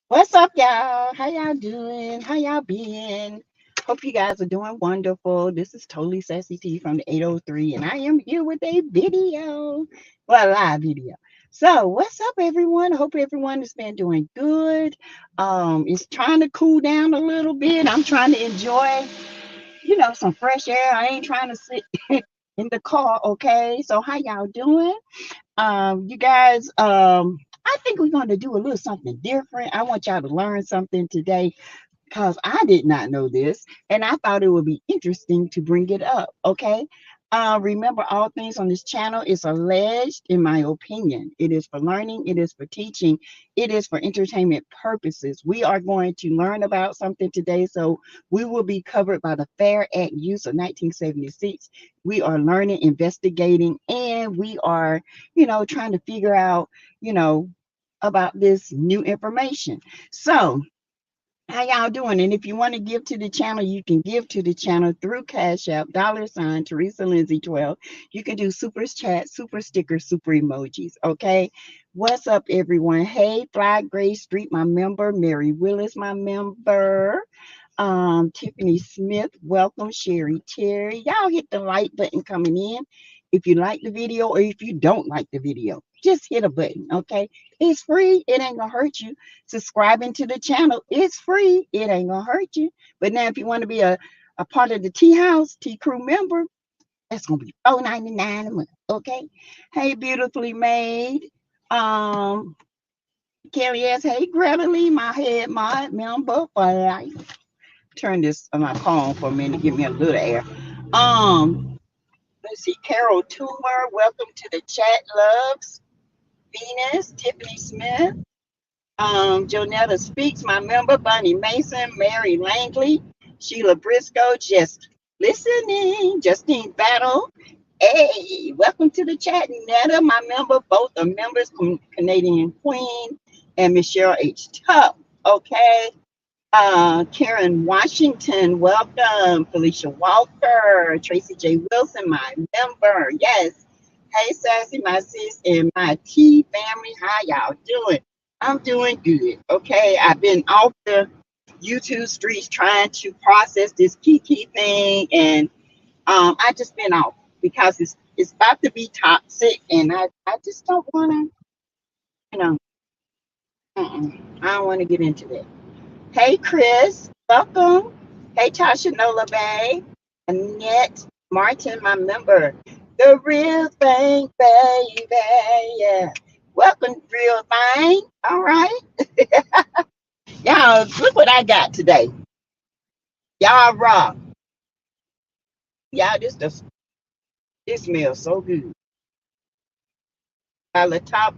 What's up, y'all? How y'all doing? How y'all been? Hope you guys are doing wonderful. This is Totally Sassy T from the 803, and I am here with a video, well, a live video. So, what's up, everyone? Hope everyone has been doing good. It's trying to cool down a little bit. I'm trying to enjoy, some fresh air. I ain't trying to sit in the car. Okay, so how y'all doing? You guys, I think we're going to do a little something different. I want y'all to learn something today because I did not know this and I thought it would be interesting to bring it up. Okay. Remember, all things on this channel is alleged, in my opinion. It is for learning, it is for teaching, it is for entertainment purposes. We are going to learn about something today, so we will be covered by the Fair Act use of 1976. We are learning, investigating, and we are, trying to figure out, about this new information. So, how y'all doing? And if you want to give to the channel, you can give to the channel through Cash App, $ Teresa Lindsay 12. You can do super chat, super stickers, super emojis. Okay. What's up, everyone? Hey, Fly Gray Street, my member. Mary Willis, my member. Tiffany Smith, welcome. Sherry Terry. Y'all hit the like button coming in. If you like the video or if you don't like the video, just hit a button. Okay. It's free. It ain't gonna hurt you. Subscribing to the channel, it's free. It ain't gonna hurt you. But now if you want to be a part of the Tea House, Tea Crew member, that's gonna be $4.99 a month. Okay. Hey, beautifully made. Um, Kelly S. Hey, Greta Lee, my head mod member for life. Turn this on my phone for a minute, give me a little air. Let's see, Carol Toomer, welcome to the chat, loves. Venus, Tiffany Smith, Jonetta Speaks, my member, Bonnie Mason, Mary Langley, Sheila Briscoe, just listening, Justine Battle. Hey, welcome to the chat, Netta, my member, both are members, Canadian Queen, and Michelle H. Tuck. Okay. Karen Washington, welcome. Felicia Walker, Tracy J. Wilson, my member. Yes. Hey, Sassy, my sis, and my T family. How y'all doing? I'm doing good. Okay. I've been off the YouTube streets trying to process this Kiki thing, and I just been off because it's about to be toxic, and I just don't want to, you know, I don't want to get into that. Hey, Chris, welcome. Hey, Tasha Nola Bay, Annette Martin, my member. The real thing, baby. Yeah. Welcome, real thing. All right. Y'all, look what I got today. Y'all rock. Y'all, this smells so good. Latifa,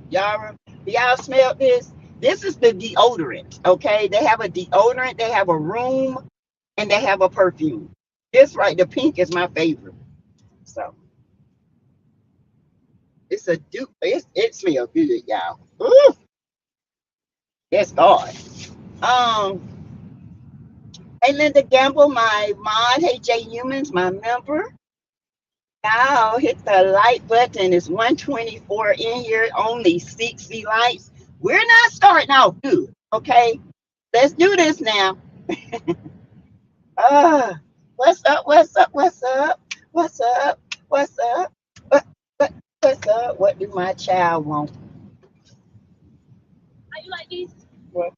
y'all smell this? This is the deodorant, okay? They have a deodorant, they have a room, and they have a perfume. This right, the pink is my favorite. So it's a dupe. It smells good, y'all. Ooh, that's God. Um, hey Linda Gamble, my mod. Hey Jay Humans, my member. Now hit the like button. It's 124 in here, only 60 likes. We're not starting out good, okay? Let's do this now. What's up? What's up? What's up? What's up? What's up? What's up? What do my child want? How you like these? What?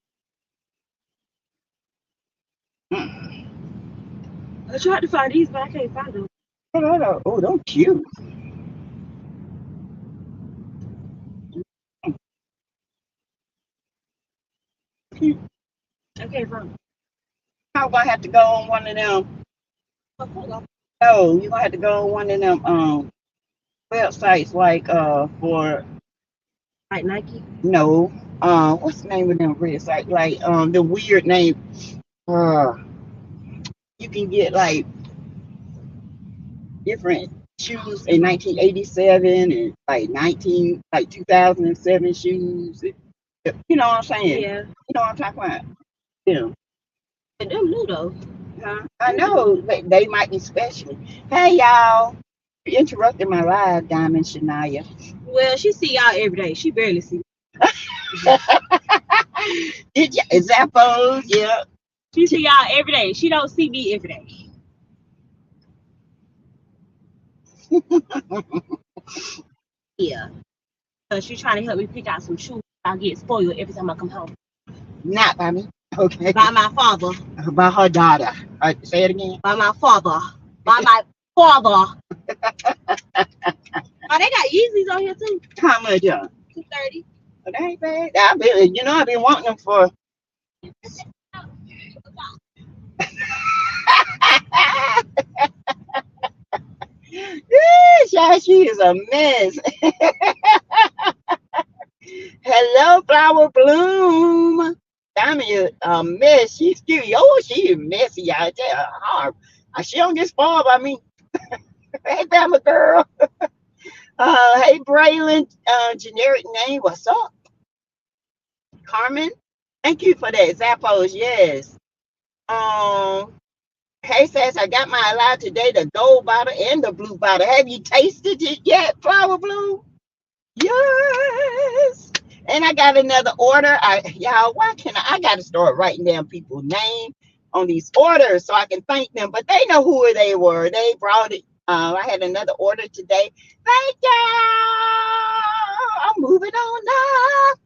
I tried to find these, but I can't find them. Oh, they're cute. Cute. I can't find them. I'm gonna have to go on one of them. No, you're gonna have to go on one of them websites like for Like Nike? no what's the name of them website? Like the weird name. Uh you can get like different shoes in 1987 and like 2007 shoes. You know what I'm saying? Yeah. You know what I'm talking about? Yeah. And them new though. Huh? I know they might be special. Hey y'all, you interrupted my live, Diamond Shania. Well, she see y'all every day. She barely see me. Did you? Zappos, yeah. She see y'all every day. She don't see me every day. Yeah. So she trying to help me pick out some shoes. I get spoiled every time I come home. Not by me. Okay. By my father. By her daughter. Say it again. By my father. By my father. Oh, they got Yeezys on here too. How much, y'all? $230. Well, that ain't bad. I've been wanting them for. Yeah, she is a mess. Hello, Flower Bloom. Diamond is a mess. She's cute. Oh, she is messy. I tell her hard. She don't get spoiled by me. Hey, Bama girl. Hey, Braylon. Generic name. What's up? Carmen. Thank you for that. Zappos, yes. Hey, says I got my allowed today, the gold bottle and the blue bottle. Have you tasted it yet, Flower Bloom? Yes. And I got another order. Y'all, why can't I got to start writing down people's name on these orders so I can thank them. But they know who they were. They brought it. I had another order today. Thank you. I'm moving on up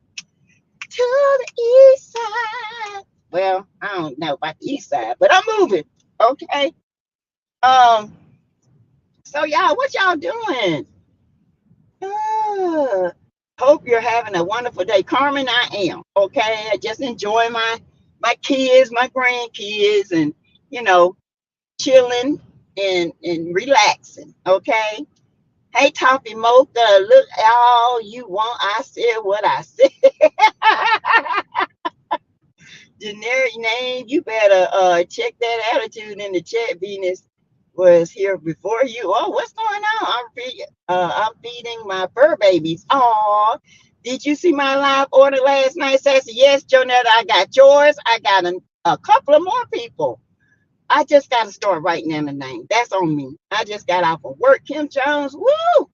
to the east side. Well, I don't know about the east side, but I'm moving. Okay. So y'all, what y'all doing? Hope you're having a wonderful day. Carmen, I am. Okay. I just enjoy my kids, my grandkids, and chilling and relaxing. Okay. Hey, Toppy Mocha, look all you want. I said what I said. Generic name, you better check that attitude in the chat. Venus was here before you. Oh, what's going on? I'm feeding my fur babies. Oh, did you see my live order last night, Sassy? Yes, Jonetta, I got yours. I got a couple of more people. I just got to start writing down the name. That's on me. I just got off of work. Kim Jones, woo!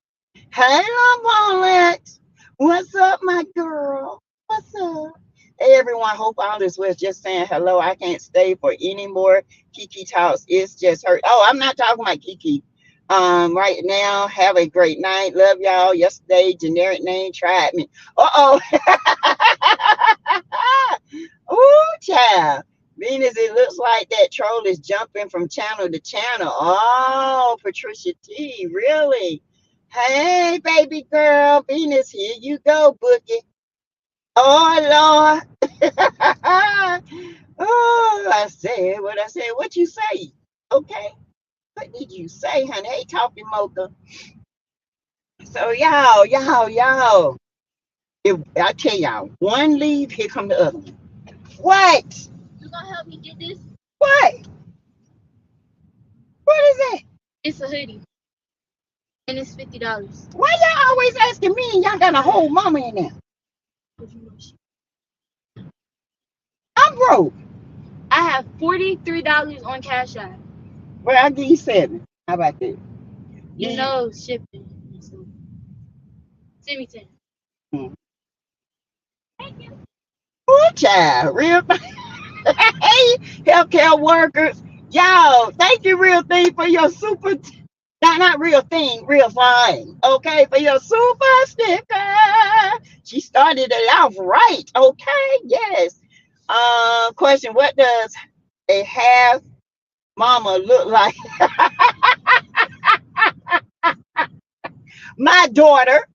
Hey, Love Wallet. What's up, my girl? What's up? Hey, everyone. Hope all is well. Just saying hello. I can't stay for any more Kiki talks. It's just hurt. Oh, I'm not talking about Kiki. Right now, have a great night. Love y'all. Yesterday, generic name tried me. Uh-oh. Ooh, child. Venus, it looks like that troll is jumping from channel to channel. Oh, Patricia T, really? Hey, baby girl, Venus, here you go, Bookie. Oh, Lord. Oh, I said what I said. What you say? Okay. What did you say, honey? Hey, Coffee Mocha. So, y'all. If I tell y'all, one leave, here come the other one. What? You gonna help me get this? What? What is that? It's a hoodie. And it's $50. Why y'all always asking me and y'all got a whole mama in there? I'm broke. I have $43 on Cash App. Well, I'll give you 7. How about that? You know shipping. So send me 10. Thank you. Poor child, real hey, healthcare workers, y'all. Thank you, Real Thing, for your super. Not Real Thing, Real Fine. Okay, for your super sticker. She started it off right. Okay, yes. Question: what does a half mama look like? My daughter.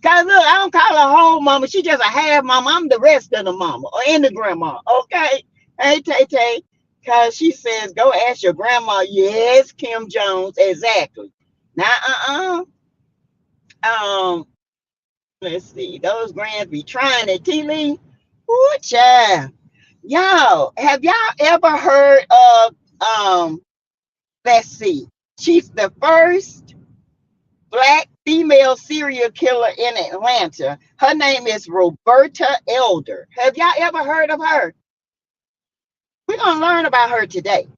Cause look, I don't call her whole mama. She just a half mama. I'm the rest of the mama or in the grandma. Okay. Hey, Tay Tay. Cause she says, go ask your grandma. Yes, Kim Jones. Exactly. Now, let's see. Those grands be trying it. T Lee. Ooh, child. Y'all, have y'all ever heard of let's see. She's the first Black female serial killer in Atlanta. Her name is Roberta Elder. Have y'all ever heard of her? We're gonna learn about her today.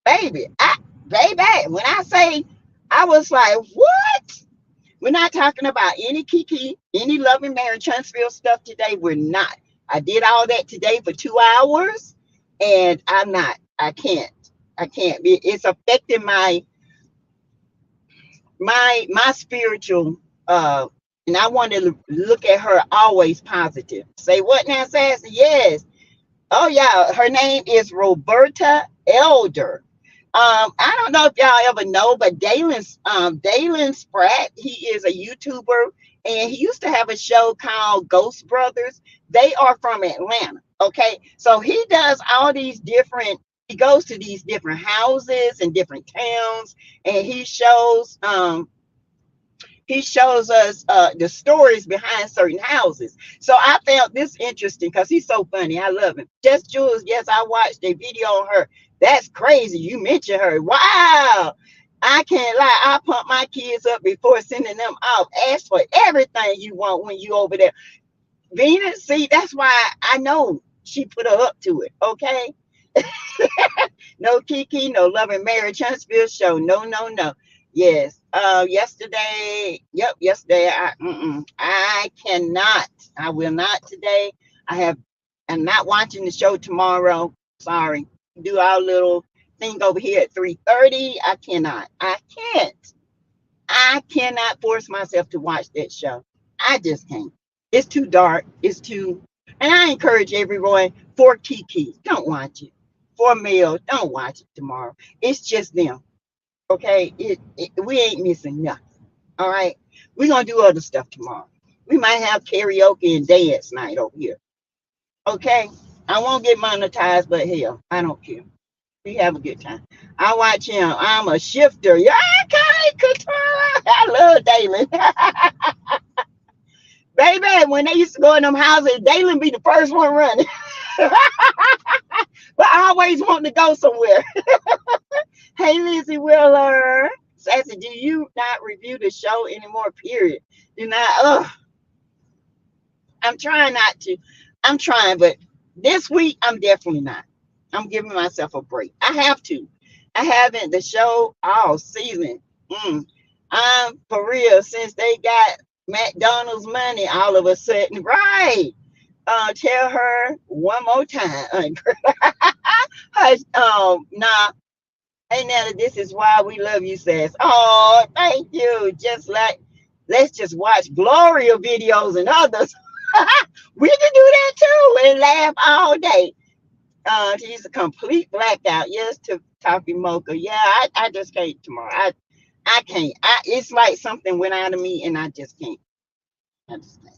Baby, when I say I was like, what? We're not talking about any Kiki, any loving Mary Transfield stuff today. We're not. I did all that today for 2 hours, and I'm not. I can't. I can't. It's affecting my spiritual. And I want to look at her always positive. Say what now, Sassy? Yes. Oh yeah, her name is Roberta Elder. I don't know if y'all ever know, but Dalen Spratt, he is a YouTuber, and he used to have a show called Ghost Brothers. They are from Atlanta. Okay, so he does all these different. He goes to these different houses and different towns, and he shows us the stories behind certain houses. So I found this interesting because he's so funny. I love him. Just Jules, yes, I watched a video on her. That's crazy. You mentioned her. Wow. I can't lie. I pump my kids up before sending them off. Ask for everything you want when you over there. Venus, see, that's why I know she put her up to it. Okay. No Kiki, no loving marriage Huntsville show. No, no, no. Yes. Yesterday. Yep. Yesterday. I cannot. I will not today. I'm not watching the show tomorrow. Sorry. Do our little thing over here at 3:30. I cannot. I can't. I cannot force myself to watch that show. I just can't. It's too dark. It's too. And I encourage everyone, for Kiki, don't watch it. For Mel, don't watch it tomorrow. It's just them. Okay, we ain't missing nothing. All right, we're gonna do other stuff tomorrow. We might have karaoke and dance night over here. Okay, I won't get monetized, but hell, I don't care. We have a good time. I watch him. I'm a shifter. Yeah, okay, Katara. I love Dalen. Baby, when they used to go in them houses, Dalen be the first one running. But I always want to go somewhere. Hey, Lizzie Wheeler. Sassy, do you not review the show anymore? Period. Do not. I'm trying not to. I'm trying, but this week I'm definitely not. I'm giving myself a break. I have to. I haven't the show all season. I'm for real since they got McDonald's money all of a sudden. Right. Tell her one more time. Nah. Hey Nana, this is why we love you, Sass. Oh, thank you. Just like let's just watch Gloria videos and others. We can do that too and laugh all day. She's a complete blackout. Yes, to Talking Mocha. Yeah, I just can't tomorrow. I can't. It's like something went out of me and I just can't. I just can't.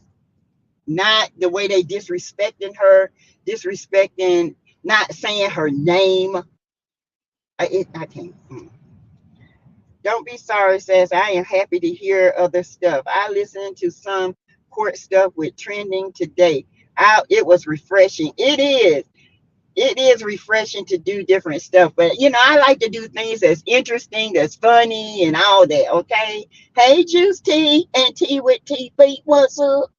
Not the way they disrespecting her, disrespecting, not saying her name. I can't. Don't be sorry, Says. I am happy to hear other stuff. I listened to some court stuff with trending today. It was refreshing. It is. It is refreshing to do different stuff. But, I like to do things that's interesting, that's funny, and all that, okay? Hey, Juice Tea and Tea with Tea Feet, what's up?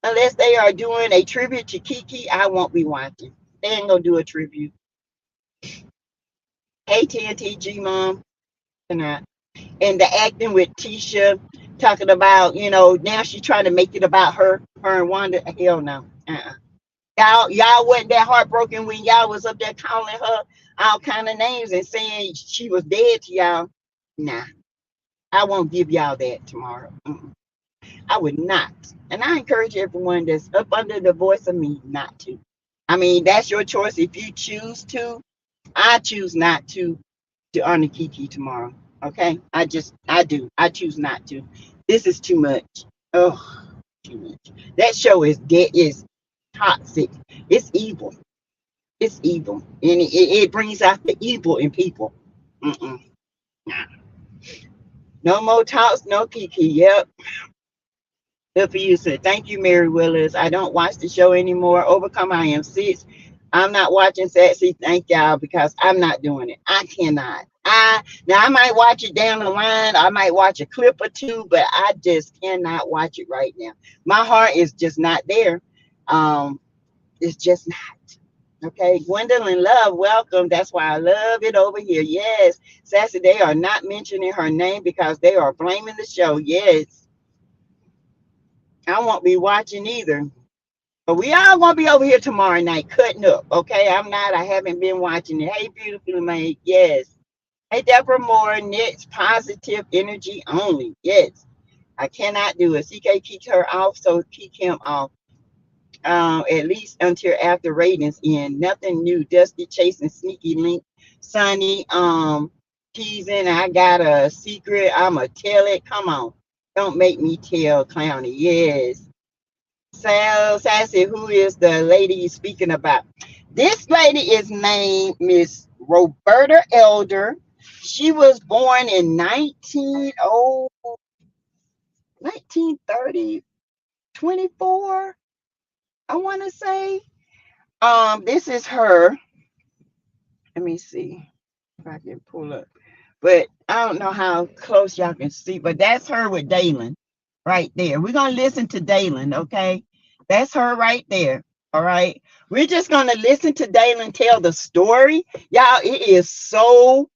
Unless they are doing a tribute to Kiki, I won't be watching. They ain't going to do a tribute. Hey, TNTG Mom. Tonight. And the acting with Tisha, talking about, now she's trying to make it about her and Wanda. Hell no. Y'all wasn't that heartbroken when y'all was up there calling her all kind of names and saying she was dead to y'all. Nah, I won't give y'all that tomorrow. I would not. And I encourage everyone that's up under the voice of me not to. I mean, that's your choice. If you choose to, I choose not to honor Kiki tomorrow. Okay? I do. I choose not to. This is too much. Oh, too much. That show is toxic. It's evil. It's evil. And it brings out the evil in people. Nah. No more talks, no Kiki. Yep. Good for you, sir. Thank you, Mary Willis. I don't watch the show anymore. Overcome, I am 6. I'm not watching Sassy. Thank y'all, because I'm not doing it. I cannot. Now I might watch it down the line. I might watch a clip or two, but I just cannot watch it right now. My heart is just not there. It's just not. Okay, Gwendolyn Love, welcome. That's why I love it over here. Yes, Sassy, they are not mentioning her name because they are blaming the show. Yes, I won't be watching either. But we all gonna be over here tomorrow night cutting up. Okay, I'm not. I haven't been watching it. Hey, beautifully made. Yes. Hey, Deborah Moore. Next, positive energy only. Yes. I cannot do it. CK keeps her off, so keep him off. At least until after ratings end. Nothing new. Dusty chasing sneaky link. Sunny teasing. I got a secret. I'ma tell it. Come on. Don't make me tell Clowny. Yes. Sal Sassy, who is the lady you speaking about? This lady is named Miss Roberta Elder. She was born in 1930, 24, I want to say. This is her. Let me see if I can pull up. But I don't know how close y'all can see, but that's her with Dalen right there. We're going to listen to Dalen, okay? That's her right there, all right? We're just going to listen to Dalen tell the story. Y'all, it is so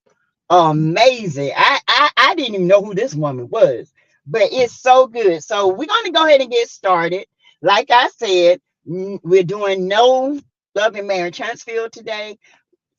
amazing. I didn't even know who this woman was, but it's so good. So we're going to go ahead and get started. Like I said, we're doing no Love and Marriage Huntsville today.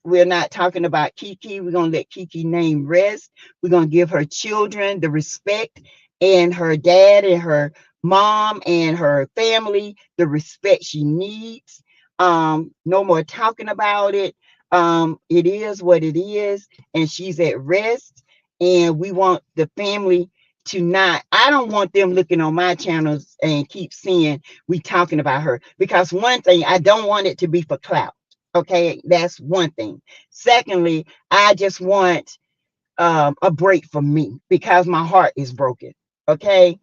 We're not talking about Kiki. We're going to let Kiki name rest. We're going to give her children the respect and her dad and her mom and her family the respect she needs. No more talking about it. It is what it is, and she's at rest. And we want the family to not, I don't want them looking on my channels and keep seeing we talking about her, because one thing, I don't want it to be for clout. Okay, that's one thing. Secondly, I just want a break from me because my heart is broken. Okay.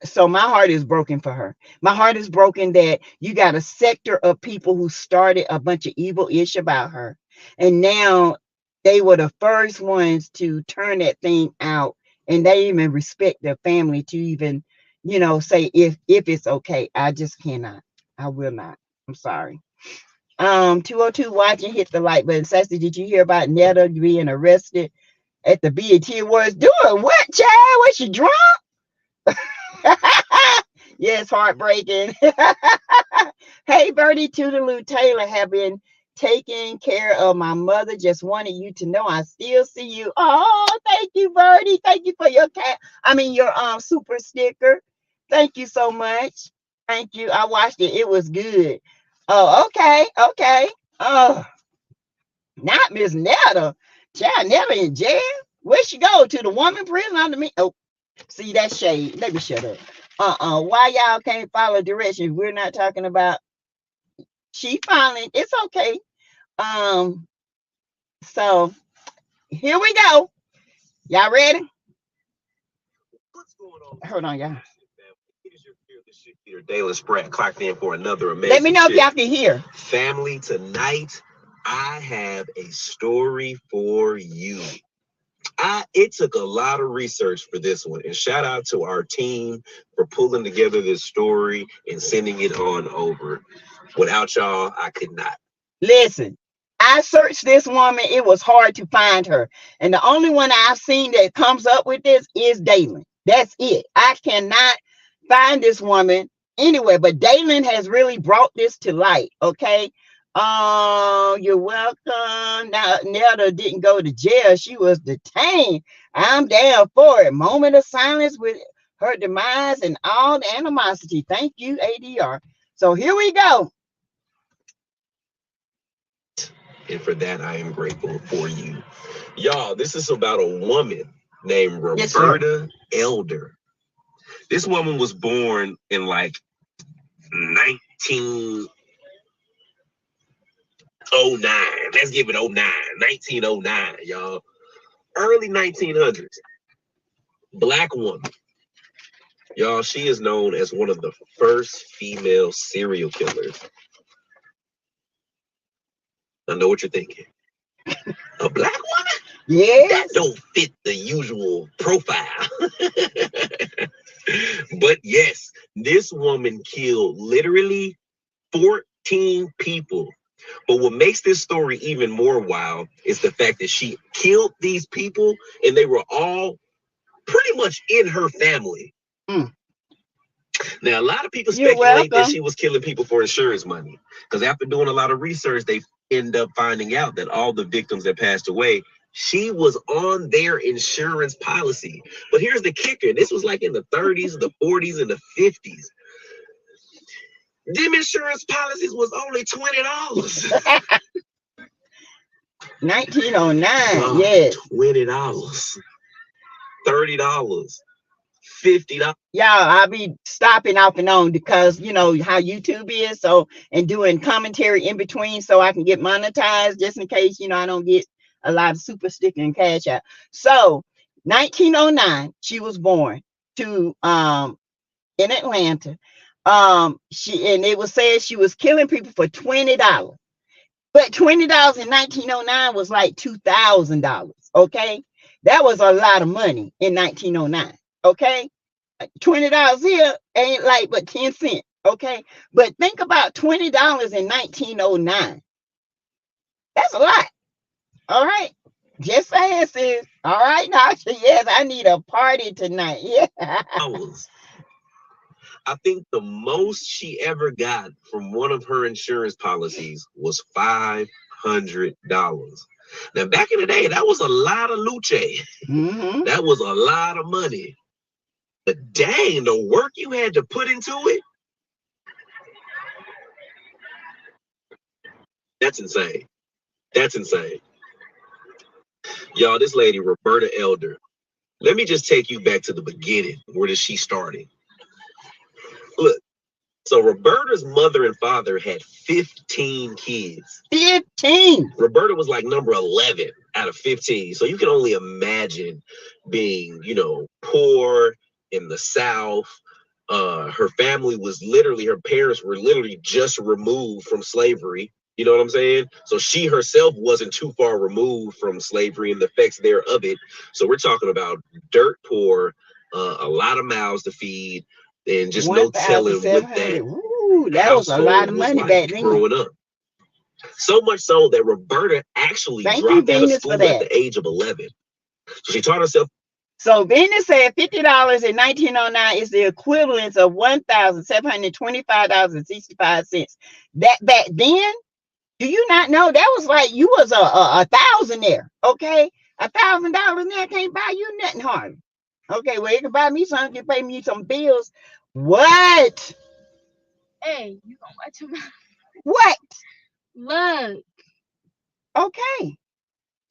So my heart is broken for her. My heart is broken that you got a sector of people who started a bunch of evil ish about her. And now they were the first ones to turn that thing out. And they even respect their family to even, say if it's okay. I just cannot. I will not. I'm sorry. 202 watching, hit the like button. Sassy, did you hear about Netta being arrested at the BET Awards? Doing what, child? Was she drunk? Yes, heartbreaking. Hey, Bertie Toodaloo Taylor, have been taking care of my mother. Just wanted you to know I still see you. Oh, thank you, Bertie. Thank you for your your super sticker. Thank you so much. Thank you. I watched it. It was good. Oh, okay, okay. Oh, not Miss Netta. Child, Netta in jail. Where she go? To the woman prison under me? Oh, see that shade. Let me shut up. Why y'all can't follow directions? We're not talking about she filing. It's okay. So here we go. Y'all ready? What's going on? Hold on, y'all. Dalen Spratt clocked in for another amazing. Let me know if y'all can hear. Family, tonight I have a story for you. It took a lot of research for this one, and shout out to our team for pulling together this story and sending it on over. Without y'all, I could not. Listen, I searched this woman. It was hard to find her, and the only one I've seen that comes up with this is Dalen. That's it. I cannot find this woman anywhere, but Dalen has really brought this to light. Okay. Oh, you're welcome. Now, Nelda didn't go to jail. She was detained. I'm down for it. Moment of silence with her demise and all the animosity. Thank you, ADR. So here we go. And for that, I am grateful for you. Y'all, this is about a woman named Roberta Elder. This woman was born in like 1909. Let's give it 1909, y'all. Early 1900s. Black woman. Y'all, she is known as one of the first female serial killers. I know what you're thinking. A black woman? Yeah. That don't fit the usual profile. But yes, this woman killed literally 14 people. But what makes this story even more wild is the fact that she killed these people and they were all pretty much in her family. Now, a lot of people You're speculate that welcome. she was killing people for insurance money, because after doing a lot of research, they end up finding out that all the victims that passed away, she was on their insurance policy. But here's the kicker. This was like in the 30s, the 40s, and the 50s. Them insurance policies was only $20. 1909. Oh, Yes. $20, $30, $50. Y'all, I'll be stopping off and on because you know how YouTube is, so and doing commentary in between so I can get monetized just in case, you know, I don't get a lot of super sticker and cash out. So 1909, she was born to in Atlanta. And it was said she was killing people for $20. But $20 in 1909 was like $2,000. Okay. That was a lot of money in 1909. Okay. $20 here ain't like but 10 cents. Okay. But think about $20 in 1909. That's a lot. All right. Just saying, sis. All right, now. Yes, I need a party tonight. Yeah. I think the most she ever got from one of her insurance policies was $500. Now, back in the day, that was a lot of luce. That was a lot of money. But dang, the work you had to put into it. That's insane. That's insane. Y'all, this lady, Roberta Elder. Let me just take you back to the beginning. Where did she started? Look, so Roberta's mother and father had 15 kids. 15. Roberta was like number 11 out of 15. So you can only imagine being, you know, poor in the South. Her family was literally, her parents were literally just removed from slavery. You know what I'm saying? So she herself wasn't too far removed from slavery and the effects there of it. So we're talking about dirt poor, a lot of mouths to feed, and just no telling what that Ooh, that was a lot of money back then. Growing up. So much so that Roberta actually dropped out of school at the age of 11. So she taught herself. So Venus said $50 in 1909 is the equivalent of $1,725.65. That back then, do you not know that was like you was a thousandaire? Okay, $1,000 now can't buy you nothing hard. Okay, well, it can buy me something, can pay me some bills. What? Hey, you gonna watch your mouth? What? Look. Okay.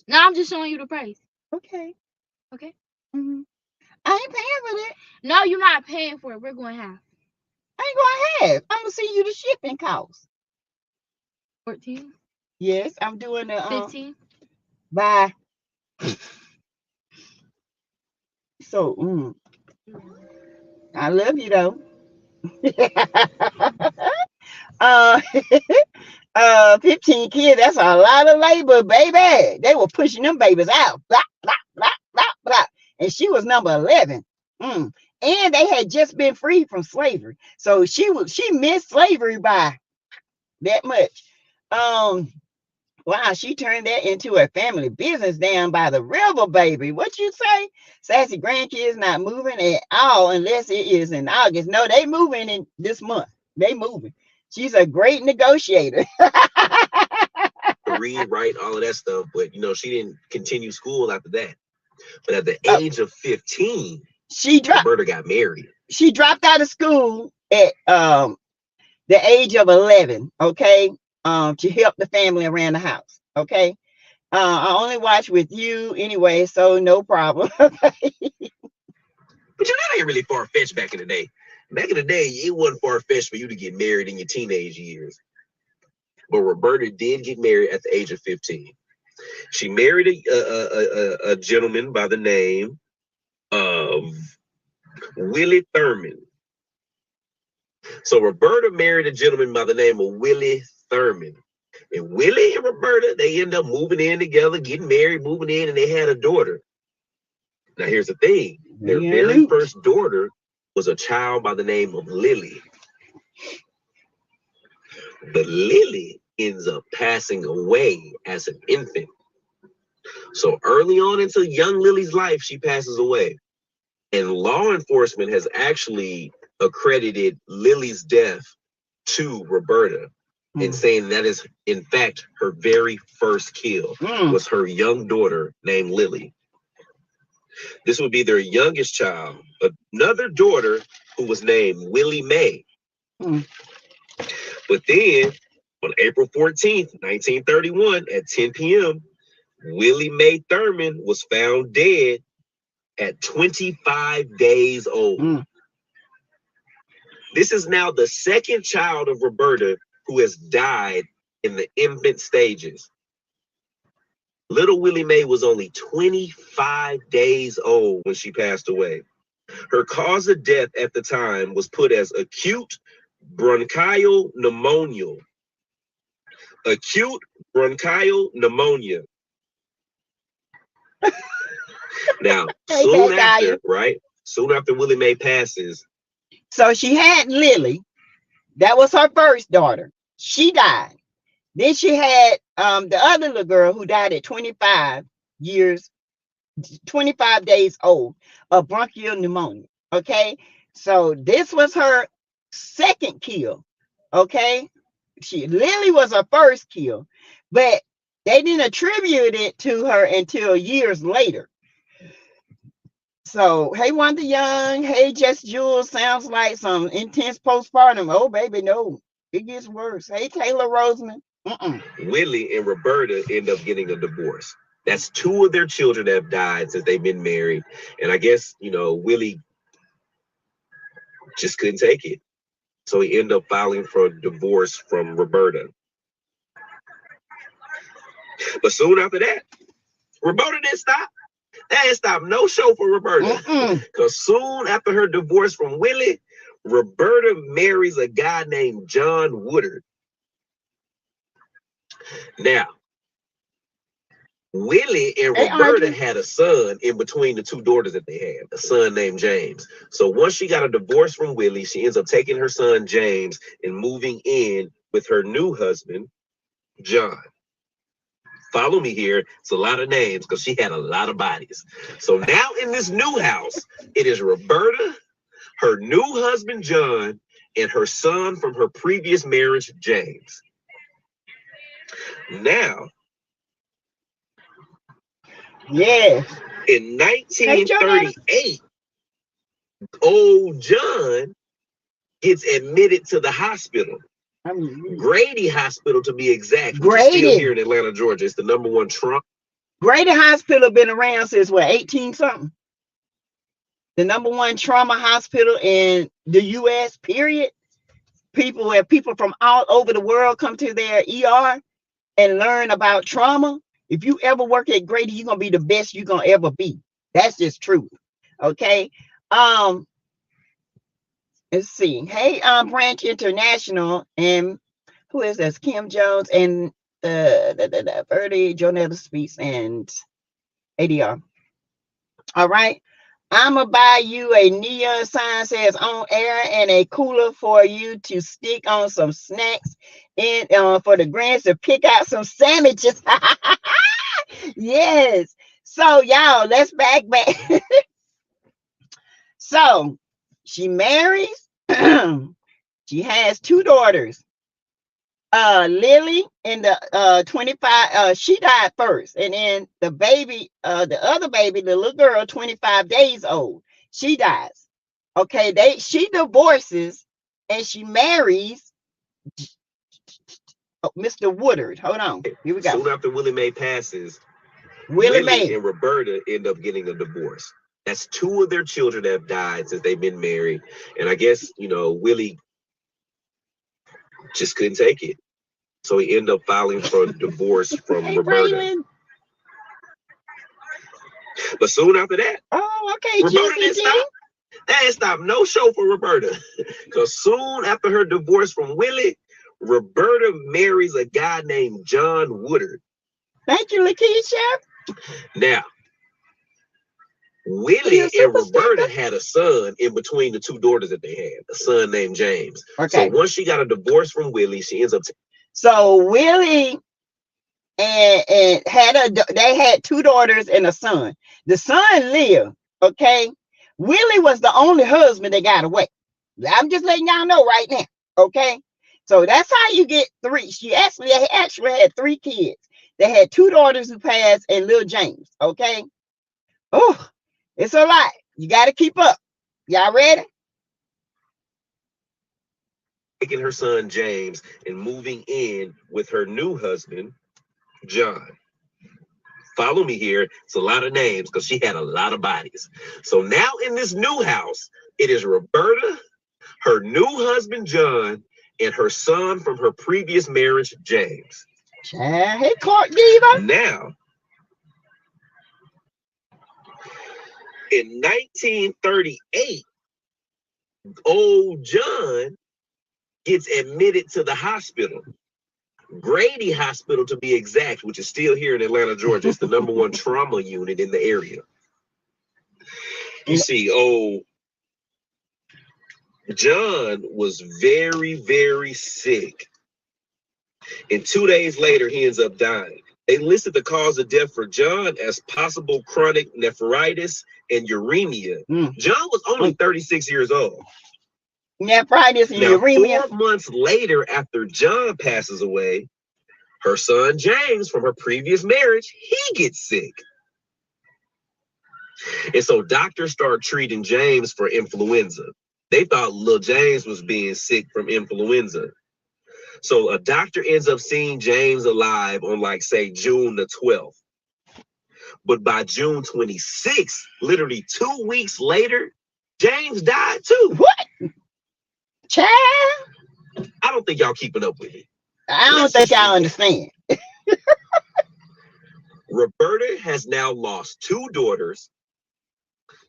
No, I'm just showing you the price. Okay. Okay. I ain't paying for it. No, you're not paying for it. We're going half. I ain't going half. I'm gonna send you the shipping cost. 14. Yes, I'm doing the 15. Bye. So, I love you though. 15 kids, that's a lot of labor, baby. They were pushing them babies out. Blah, blah, blah, blah, blah. And she was number 11. And they had just been freed from slavery. So she missed slavery by that much. Wow, she turned that into a family business down by the river, baby. What you say? Sassy grandkids not moving at all unless it is in August. No, they moving in this month. They moving. She's a great negotiator. Read, write, all of that stuff, but you know, she didn't continue school after that. But at the age of 15, Roberta got married. She dropped out of school at the age of 11. Okay. To help the family around the house. Okay. I only watch with you anyway, so no problem. But you know, that ain't really far-fetched back in the day. Back in the day, it wasn't far-fetched for you to get married in your teenage years. But Roberta did get married at the age of 15. She married a gentleman by the name of Willie Thurman. So Roberta married a gentleman by the name of Willie Thurman. And Willie and Roberta, they end up moving in together, getting married, moving in, and they had a daughter. Now, here's the thing. Their very first daughter was a child by the name of Lily. But Lily ends up passing away as an infant. So early on into young Lily's life, she passes away. And law enforcement has actually accredited Lily's death to Roberta and saying that is in fact her very first kill was her young daughter named Lily. This would be their youngest child, another daughter who was named Willie Mae. But then on April 14th, 1931 at 10 p.m., Willie Mae Thurman was found dead at 25 days old. This is now the second child of Roberta who has died in the infant stages. Little Willie Mae was only 25 days old when she passed away. Her cause of death at the time was put as acute bronchial pneumonia. Acute bronchial pneumonia. Now, soon after, right? Soon after Willie Mae passes. So she had Lily. That was her first daughter. She died. Then she had the other little girl who died at 25 days old of bronchial pneumonia. Okay. So this was her second kill. Okay. Lily was her first kill, but they didn't attribute it to her until years later. So, hey, Wanda Young, hey, Just Jules, sounds like some intense postpartum. Oh, baby, no, it gets worse. Hey, Taylor Roseman. Willie and Roberta end up getting a divorce. That's two of their children that have died since they've been married. And I guess, you know, Willie just couldn't take it. So he ended up filing for a divorce from Roberta. But soon after that, Roberta didn't stop. That didn't stop no show for Roberta. Because soon after her divorce from Willie, Roberta marries a guy named John Woodard. Now, Willie and Roberta had a son in between the two daughters that they had, a son named James. So once she got a divorce from Willie, she ends up taking her son James and moving in with her new husband, John. Follow me here. It's a lot of names because she had a lot of bodies. So now in this new house, it is Roberta, her new husband, John, and her son from her previous marriage, James. Now, in 1938, old John gets admitted to the hospital. Grady Hospital, to be exact. Grady. Still here in Atlanta, Georgia. It's the #1 trauma. Grady Hospital been around since what, 18 something? The #1 trauma hospital in the U.S. period. Where people from all over the world come to their ER and learn about trauma. If you ever work at Grady, you're gonna be the best you're gonna ever be. That's just true. Okay. Let's see. Hey, Branch International, and who is this? Kim Jones and the Verdi, Jonetta Speaks, and ADR. All right. I'ma buy you a neon sign says on air and a cooler for you to stick on some snacks and for the grands to pick out some sandwiches. Yes. So y'all, let's back. So she marries. She has two daughters. Lily in the 25, she died first, and then the baby, the other baby, the little girl, 25 days old, she dies. Okay, she divorces and she marries Mr. Woodard. Hold on, here we go. Soon after Willie Mae passes, Willie Mae and Roberta end up getting a divorce. That's two of their children that have died since they've been married. And I guess, you know, Willie just couldn't take it. So he ended up filing for a divorce from Roberta. Braylon. But soon after that, okay, Roberta didn't stop. That didn't stop no show for Roberta. Because soon after her divorce from Willie, Roberta marries a guy named John Woodard. Thank you, Lakeisha. Now, Willie and Roberta had a son in between the two daughters that they had, a son named James. Okay. So once she got a divorce from Willie, she ends up. So Willie and they had two daughters and a son. The son lived. Okay. Willie was the only husband that got away. I'm just letting y'all know right now. Okay. So that's how you get three. She actually had three kids. They had two daughters who passed and little James. Okay. Oh, it's a lot. You got to keep up. Y'all ready? Taking her son James and moving in with her new husband, John. Follow me here. It's a lot of names because she had a lot of bodies. So now in this new house, it is Roberta, her new husband, John, and her son from her previous marriage, James. Hey, Clark Diva. Now, in 1938, old John gets admitted to the hospital. Grady Hospital, to be exact, which is still here in Atlanta, Georgia. It's the #1 trauma unit in the area. You see, John was very, very sick. And 2 days later, he ends up dying. They listed the cause of death for John as possible chronic nephritis and uremia. John was only 36 years old. Nephritis and uremia. 4 months later, after John passes away, her son James from her previous marriage, he gets sick. And so doctors start treating James for influenza. They thought little James was being sick from influenza. So a doctor ends up seeing James alive on, like, say, June the 12th. But by June 26th, literally 2 weeks later, James died too. What? Child? I don't think y'all keeping up with me. I don't think y'all understand. Roberta has now lost 2 daughters.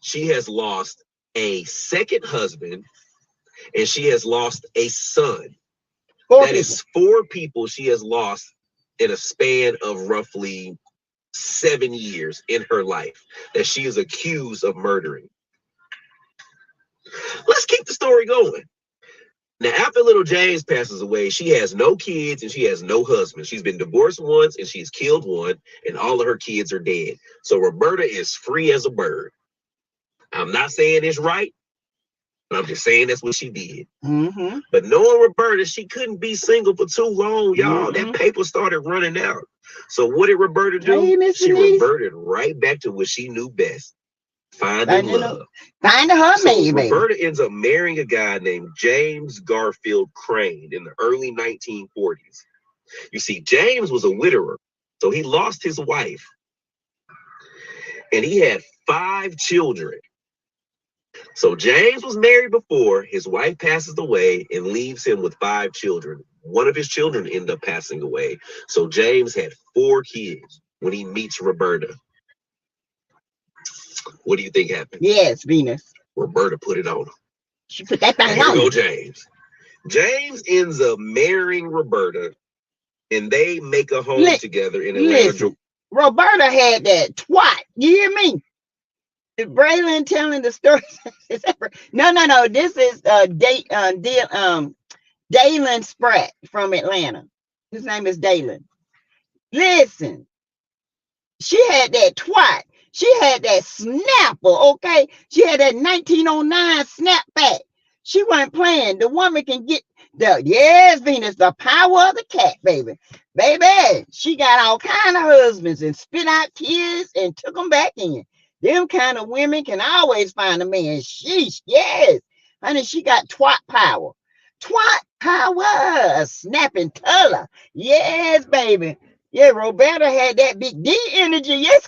She has lost a second husband, and she has lost a son. That is 4 people she has lost in a span of roughly 7 years in her life that she is accused of murdering. Let's keep the story going. Now, after little James passes away, she has no kids and she has no husband. She's been divorced once and she's killed one, and all of her kids are dead. So Roberta is free as a bird. I'm not saying it's right, but I'm just saying that's what she did. But knowing Roberta, she couldn't be single for too long, y'all. That paper started running out. So what did Roberta do? Hey, she reverted right back to what she knew best. Finding love. Finding her man, baby. Roberta ends up marrying a guy named James Garfield Crane in the early 1940s. You see, James was a widower, so he lost his wife. And he had 5 children. So James was married before, his wife passes away and leaves him with 5 children. One of his children ended up passing away. So James had 4 kids when he meets Roberta. What do you think happened? Yes, Venus. Roberta put it on him. She put that thing on him. Here go James. James ends up marrying Roberta, and they make a home together in Atlanta. Roberta had that twat. You hear me? Braylon telling the story. No. This is Dalen Spratt from Atlanta. His name is Dalen. Listen, she had that twat. She had that snapper, okay? She had that 1909 snapback. She wasn't playing. The woman can get yes, Venus, the power of the cat, baby. Baby, she got all kind of husbands and spit out kids and took them back in. Them kind of women can always find a man. Sheesh, yes. Honey, she got twat power. Twat power, a snapping color. Yes, baby. Yeah, Roberta had that big D energy. Yes.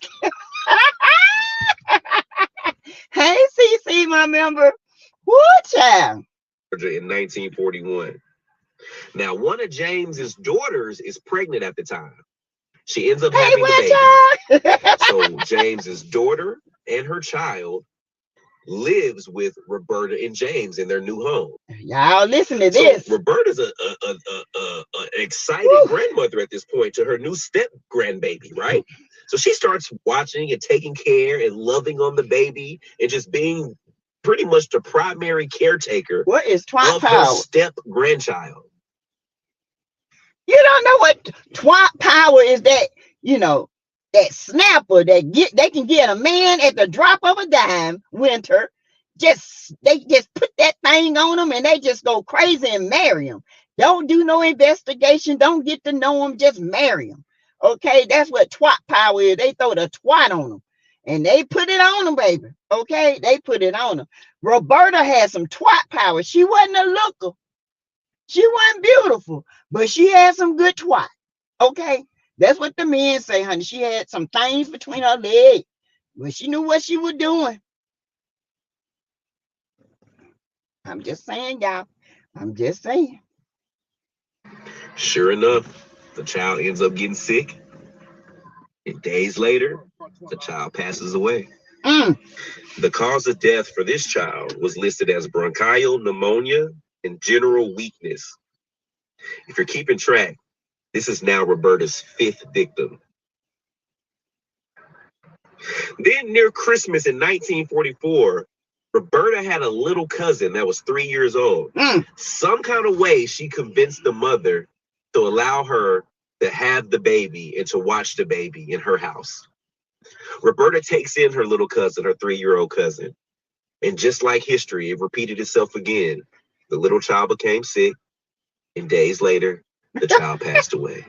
Hey, CC, my member. What child? In 1941. Now, one of James's daughters is pregnant at the time. She ends up having the baby. So James's daughter and her child lives with Roberta and James in their new home. Y'all listen to this. So Roberta's an excited grandmother at this point to her new step grandbaby, right? So she starts watching and taking care and loving on the baby and just being pretty much the primary caretaker of her step grandchild. You don't know what twat power is. That, you know, that snapper that they can get a man at the drop of a dime, winter, they just put that thing on them and they just go crazy and marry them. Don't do no investigation. Don't get to know them. Just marry them. Okay, that's what twat power is. They throw the twat on them and they put it on them, baby. Okay, they put it on them. Roberta had some twat power. She wasn't a looker. She wasn't beautiful, but she had some good twat. Okay, that's what the men say, honey. She had some things between her legs, but she knew what she was doing. I'm just saying, y'all. I'm just saying. Sure enough, the child ends up getting sick, and days later, the child passes away. The cause of death for this child was listed as bronchial pneumonia and general weakness. If you're keeping track, this is now Roberta's 5th victim. Then near Christmas in 1944, Roberta had a little cousin that was 3 years old. Some kind of way she convinced the mother to allow her to have the baby and to watch the baby in her house. Roberta takes in her little cousin, her 3-year-old cousin. And just like history, it repeated itself again. The little child became sick, and days later, the child passed away.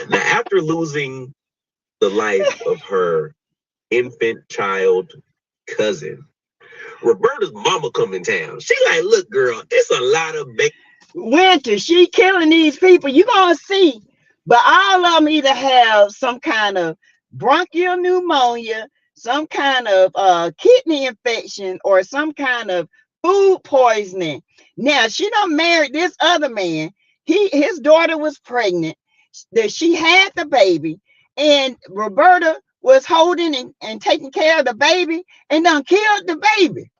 Now, after losing the life of her infant child cousin, Roberta's mama come in town. She like, look, girl, it's a lot of Winter, she killing these people. You gonna see, but all of them either have some kind of bronchial pneumonia, some kind of kidney infection, or some kind of food poisoning. Now she done married this other man. His daughter was pregnant. She had the baby, and Roberta was holding and taking care of the baby and done killed the baby.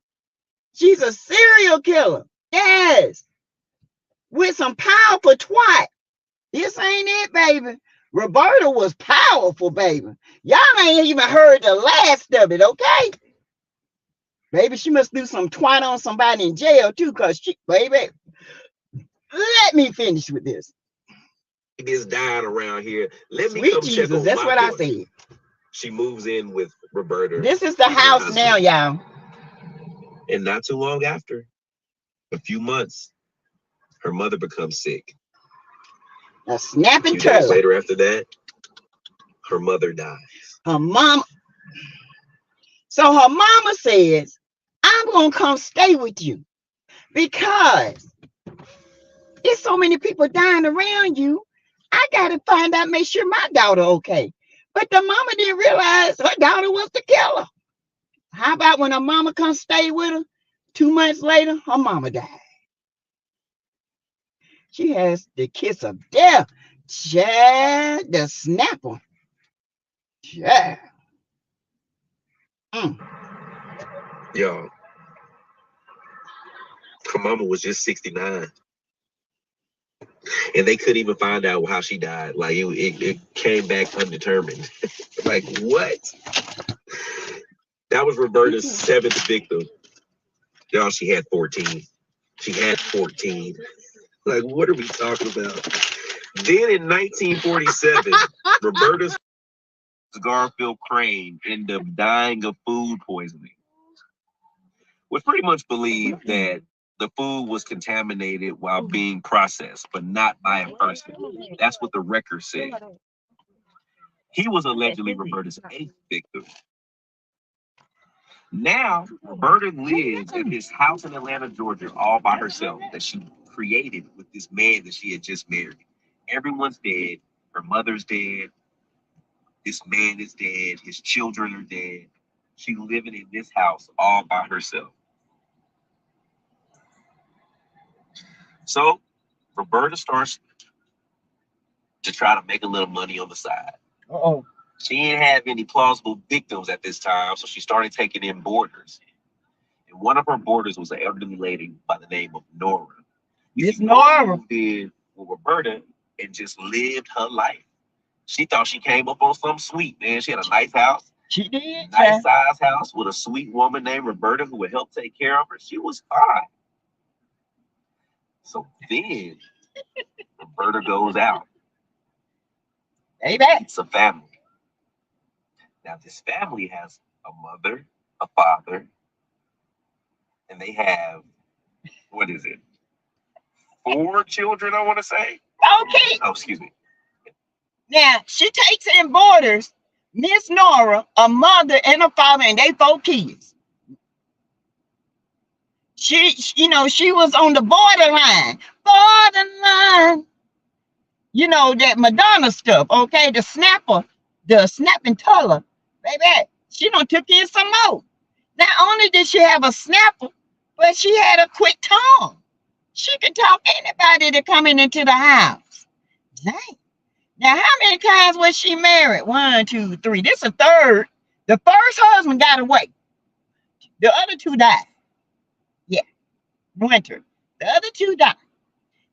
She's a serial killer. Yes. With some powerful twat. This ain't it, baby. Roberta was powerful, baby. Y'all ain't even heard the last of it, okay? Baby, she must do some twat on somebody in jail too, because baby, let me finish with this. Is dying around here. Let me Sweet come Jesus, check on that's my what daughter. I said. She moves in with Roberta. This is the house now, y'all. And not too long after, a few months, her mother becomes sick. A snapping A few days turtle. later after that, her mother dies. Her mama. So her mama says, I'm going to come stay with you because there's so many people dying around you. I got to find out, make sure my daughter okay. But the mama didn't realize her daughter was the killer. How about when her mama come stay with her? 2 months later, her mama died. She has the kiss of death. Chad, the snapper. Chad. Y'all, her mama was just 69. And they couldn't even find out how she died. Like it came back undetermined. Like what? That was Roberta's 7th victim. Y'all, she had 14. She had 14. Like, what are we talking about? Then in 1947, Roberta's Garfield Crane ended up dying of food poisoning. Was pretty much believed that the food was contaminated while being processed, but not by a person. That's what the record said. He was allegedly Roberta's 8th victim. Now, Roberta lives in this house in Atlanta, Georgia, all by herself that she created with this man that she had just married. Everyone's dead. Her mother's dead. This man is dead. His children are dead. She's living in this house all by herself. So, Roberta starts to try to make a little money on the side. She didn't have any plausible victims at this time, so she started taking in boarders. And one of her boarders was an elderly lady by the name of Nora. Miss Nora moved in with Roberta and just lived her life. She thought she came up on something sweet, man. She had a nice house. She did. Nice size house with a sweet woman named Roberta who would help take care of her. She was fine. So then Roberta goes out. Baby. It's a family. Now this family has a mother, a father, and they have, what is it? 4 children, I want to say. Okay. Oh, excuse me. Now she takes in boarders, Miss Nora, a mother and a father, and they 4 kids. She, you know, she was on the borderline. Borderline. You know, that Madonna stuff, okay? The snapper, the snapping tuller. Baby, she done took in some more. Not only did she have a snapper, but she had a quick tongue. She could talk anybody that coming into the house. Dang. Now, how many times was she married? 1, 2, 3. This is a third. The first husband got away. The other 2 died. Yeah, winter. The other 2 died.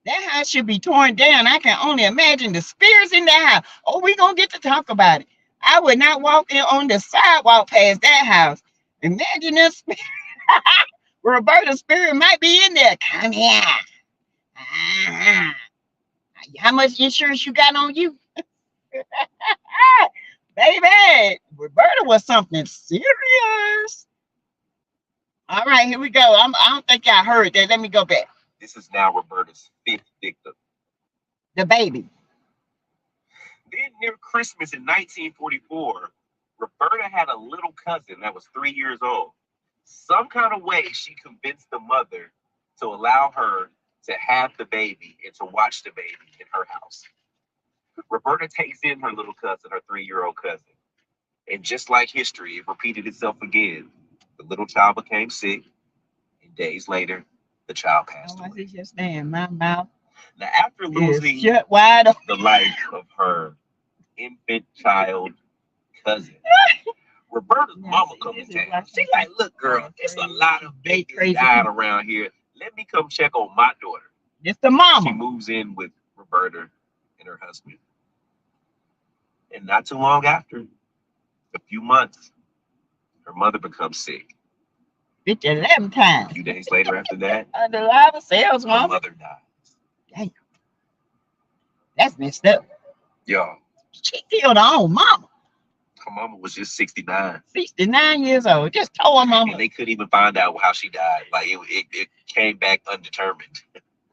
That house should be torn down. I can only imagine the spirits in that house. Oh, we gonna get to talk about it. I would not walk in on the sidewalk past that house. Imagine this. Roberta's spirit might be in there. Come here. Ah, how much insurance you got on you? Baby, Roberta was something serious. All right, here we go. I don't think I heard that. Let me go back. This is now Roberta's 5th victim. The baby. Then near Christmas in 1944, Roberta had a little cousin that was 3 years old. Some kind of way she convinced the mother to allow her to have the baby and to watch the baby in her house. Roberta takes in her little cousin, her 3-year-old cousin. And just like history, it repeated itself again. The little child became sick, and days later, the child passed away. It's just saying, my mouth. Now, after losing shut wide open. the life of her infant child cousin, Roberta's mama comes in town. She's like, look, girl, there's a lot of babies dying around here. Let me come check on my daughter. It's the mama. She moves in with Roberta and her husband. And not too long after, a few months, her mother becomes sick. Bitch, 11 times. A few days later after that, Under live sales, her mama. mother dies. Damn. That's messed up. Y'all, She killed her own mama. her mama was just 69. 69 years old. Just told her mama. And they couldn't even find out how she died. Like, it came back undetermined.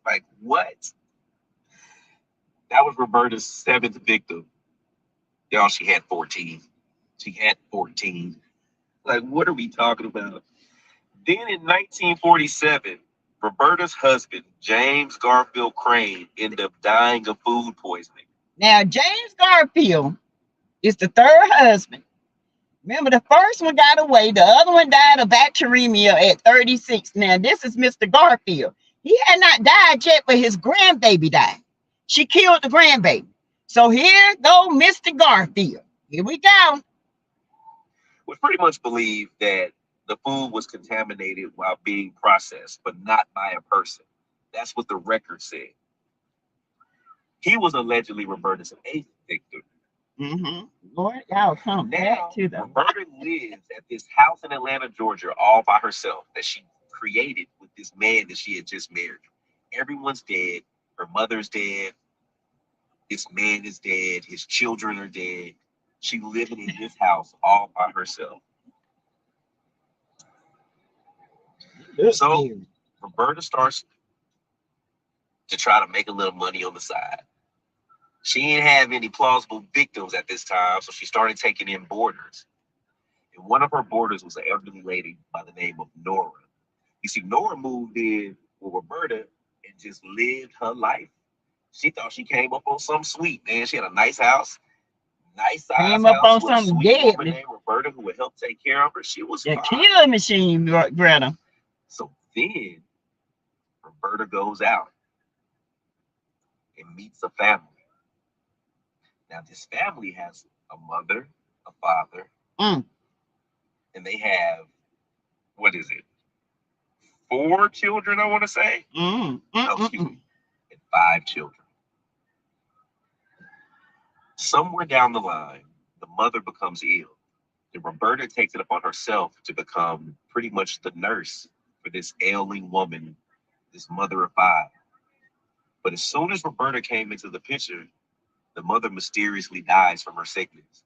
Like, what? That was Roberta's 7th victim. Y'all, she had 14. She had 14. Like, what are we talking about? Then in 1947, Roberta's husband, James Garfield Crane, ended up dying of food poisoning. Now, James Garfield is the 3rd husband. Remember, the first one got away. The other one died of bacteremia at 36. Now, this is Mr. Garfield. He had not died yet, but his grandbaby died. She killed the grandbaby. So here go Mr. Garfield. Here we go. We pretty much believe that the food was contaminated while being processed, but not by a person. That's what the record said. He was allegedly Roberta's 8th victim. Lord, y'all come Now, back to the Roberta lives at this house in Atlanta, Georgia, all by herself that she created with this man that she had just married. Everyone's dead. Her mother's dead. This man is dead. His children are dead. She living in this house all by herself. So Roberta starts to try to make a little money on the side. She didn't have any plausible victims at this time, so she started taking in boarders. And one of her boarders was an elderly lady by the name of Nora. You see, Nora moved in with Roberta and just lived her life. She thought she came up on something sweet, man. She had a nice house, nice size came house up on with a something sweet dead. woman named Roberta who would help take care of her. She was The fine. killing machine, Greta. So then Roberta goes out and meets a family. Now, this family has a mother, a father, and they have, what is it? 4 children, I want to say. No, excuse me. And 5 children. Somewhere down the line, the mother becomes ill. And Roberta takes it upon herself to become pretty much the nurse for this ailing woman, this mother of 5. But as soon as Roberta came into the picture, the mother mysteriously dies from her sickness.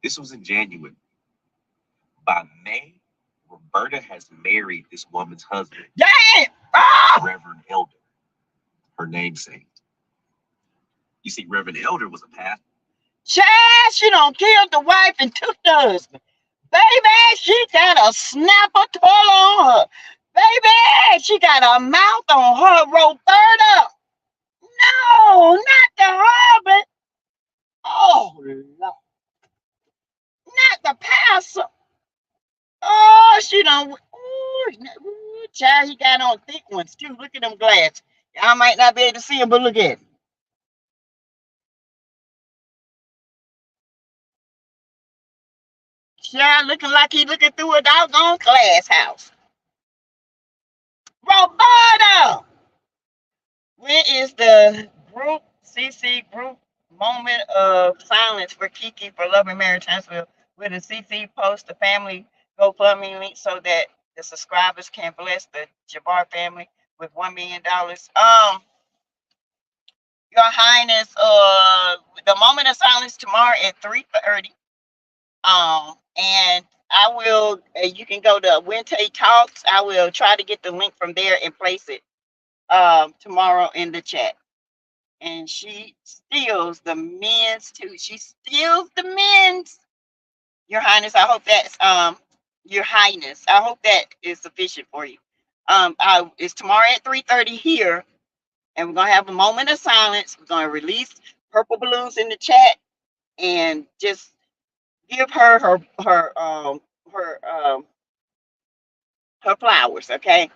This was in January. By May, Roberta has married this woman's husband, Damn! Oh! Reverend Elder, her namesake. You see, Reverend Elder was a pastor. Child, she done killed the wife and took the husband. Baby, she got a snapper toilet on her. Baby, she got a mouth on her, Roberta. No, not the husband. Oh, Lord. Not the pastor. Oh, she done. Ooh, child, he got on thick ones too. Look at them glasses. Y'all might not be able to see him, but look at him. Child, looking like he looking through a doggone glass house. Roberta! When is the group CC group moment of silence for Kiki for Love and Marriage Huntsville? Will the CC post the family GoFundMe link so that the subscribers can bless the Jabbar family with $1 million? Your Highness, the moment of silence tomorrow at 3:30. And I will. You can go to Wente Talks. I will try to get the link from there and place it tomorrow in the chat. And she steals the men's too. She steals the men's. Your Highness, I hope that's Your Highness, I hope that is sufficient for you. It's tomorrow at 3:30 here, and we're gonna have a moment of silence. We're gonna release purple balloons in the chat and just give her her flowers, okay?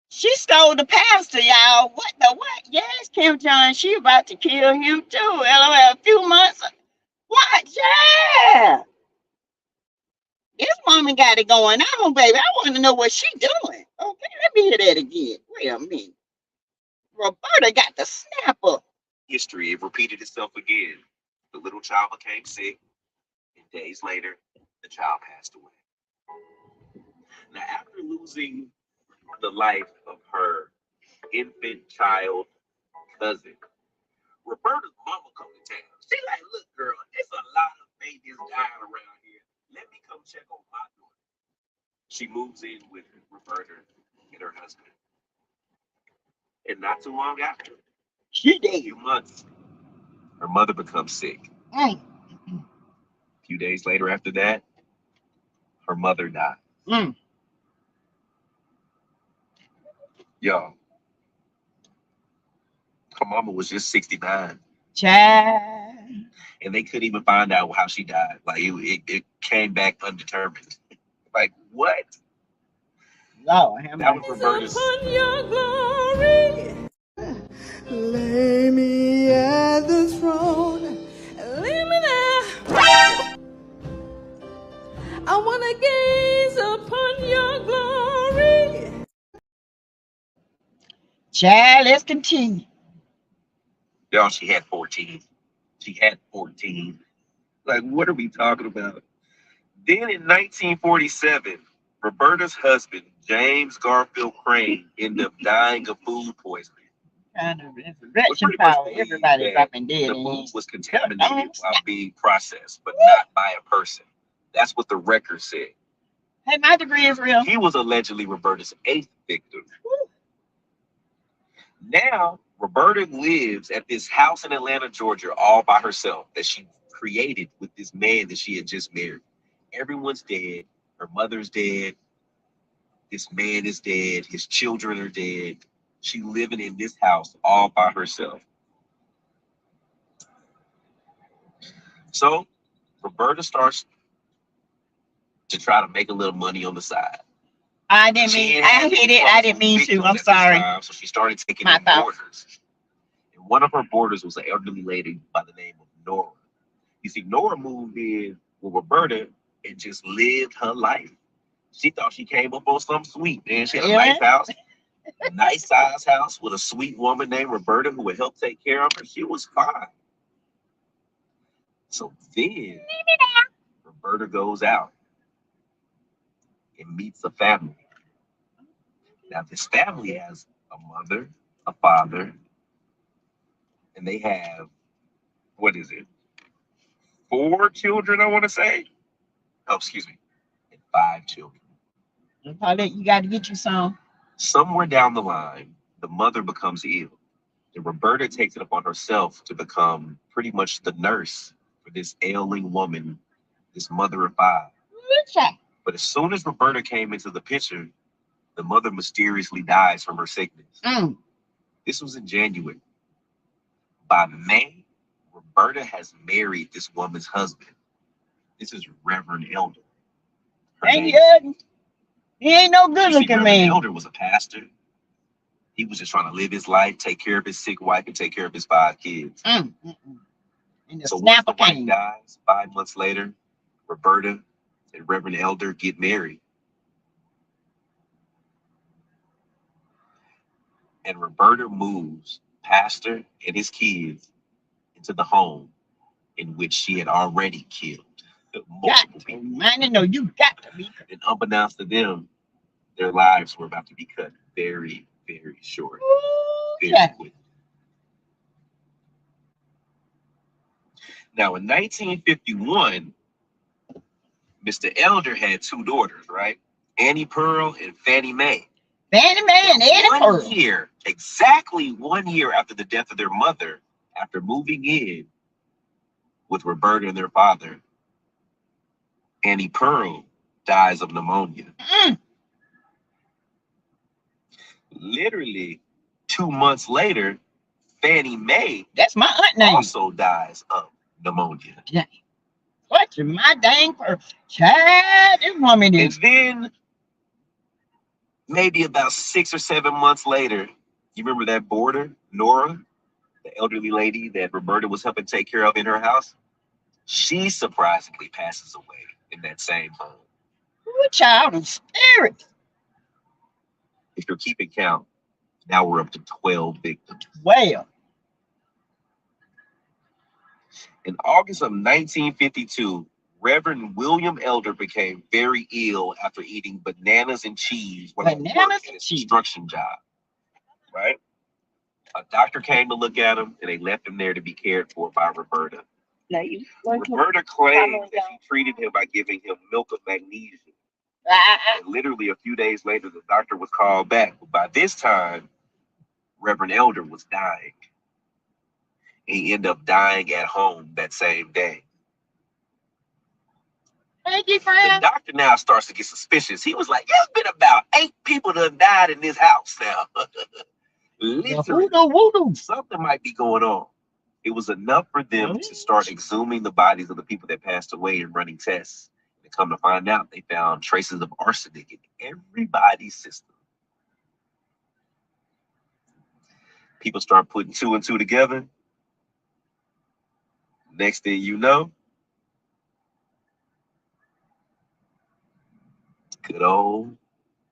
She stole the pastor, y'all. What the what? Yes, Kim Jong. She about to kill him too. LOL. A few months. What? Yeah. This woman got it going on, baby. I want to know what she doing. Okay, let me hear that again. Wait a minute. Roberta got the snapper. History, it repeated itself again. The little child became sick, and days later, the child passed away. Now, after losing the life of her infant child cousin, Roberta's mama come to town. She like, look, girl, there's a lot of babies dying around here. Let me come check on my daughter. She moves in with Roberta and her husband. And not too long after, She a dead. few months, her mother becomes sick. A few days later after that, her mother died. Y'all, her mama was just 69. Child. And they couldn't even find out how she died. Like, it came back undetermined. Like, what? Lord, that was Roberta's. Your glory. Lay me at the throne. Leave me there. I want to gaze upon your glory. Child, let's continue. Y'all, she had 14. She had 14. Like, what are we talking about? Then in 1947, Roberta's husband, James Garfield Crane, ended up dying of food poisoning. Kind of resurrection power. Everybody dropping dead. The food was contaminated while being processed, but not by a person. That's what the record said. Hey, my degree is real. He was allegedly Roberta's 8th victim. Now, Roberta lives at this house in Atlanta, Georgia, all by herself that she created with this man that she had just married. Everyone's dead. Her mother's dead. This man is dead. His children are dead. She's living in this house all by herself. So, Roberta starts to try to make a little money on the side. I didn't mean to. I'm sorry. So she started taking in boarders. And one of her boarders was an elderly lady by the name of Nora. You see, Nora moved in with Roberta and just lived her life. She thought she came up on some sweet, man. She had a nice house, a nice size house with a sweet woman named Roberta who would help take care of her. She was fine. So then Roberta goes out and meets a family. Now, this family has a mother, a father, and they have, what is it? 4 children, I want to say. Oh, excuse me. And 5 children. Paulette, you got to get you some. Somewhere down the line, the mother becomes ill. And Roberta takes it upon herself to become pretty much the nurse for this ailing woman, this mother of 5. But as soon as Roberta came into the picture, the mother mysteriously dies from her sickness. This was in January. By May, Roberta has married this woman's husband. This is Reverend Elder. He ain't no good looking Reverend man. Elder was a pastor. He was just trying to live his life, take care of his sick wife, and take care of his 5 kids. And the So once snapper the wife came. dies, 5 months later, Roberta and Reverend Elder get married. And Roberta moves pastor and his kids into the home in which she had already killed multiple people. Man, no, you got to be. And unbeknownst to them, their lives were about to be cut very, very short. Very quick. Now, in 1951, Mr. Elder had 2 daughters, right? Annie Pearl and Fannie Mae. Fannie Mae and Annie Pearl. Exactly 1 year after the death of their mother, after moving in with Roberta and their father, Annie Pearl dies of pneumonia. Literally 2 months later, Fannie Mae, that's my aunt name, also dies of pneumonia. Yeah. What's my dang child? This woman is. And then maybe about 6 or 7 months later, you remember that boarder, Nora, the elderly lady that Roberta was helping take care of in her house? She surprisingly passes away in that same home. Good child of spirit. If you're keeping count, now we're up to 12 victims. Well. In August of 1952, Reverend William Elder became very ill after eating bananas and cheese while he worked at his construction job. Right? A doctor came to look at him, and they left him there to be cared for by Roberta. Roberta claims that she treated him by giving him milk of magnesium. And literally a few days later, the doctor was called back. But by this time, Reverend Elder was dying. He ended up dying at home that same day. Thank you, friend. The doctor now starts to get suspicious. He was like, there's been about 8 people that have died in this house now. Literally, something might be going on. It was enough for them to start exhuming the bodies of the people that passed away and running tests. And come to find out, they found traces of arsenic in everybody's system. People start putting 2 and 2 together. Next thing you know, good old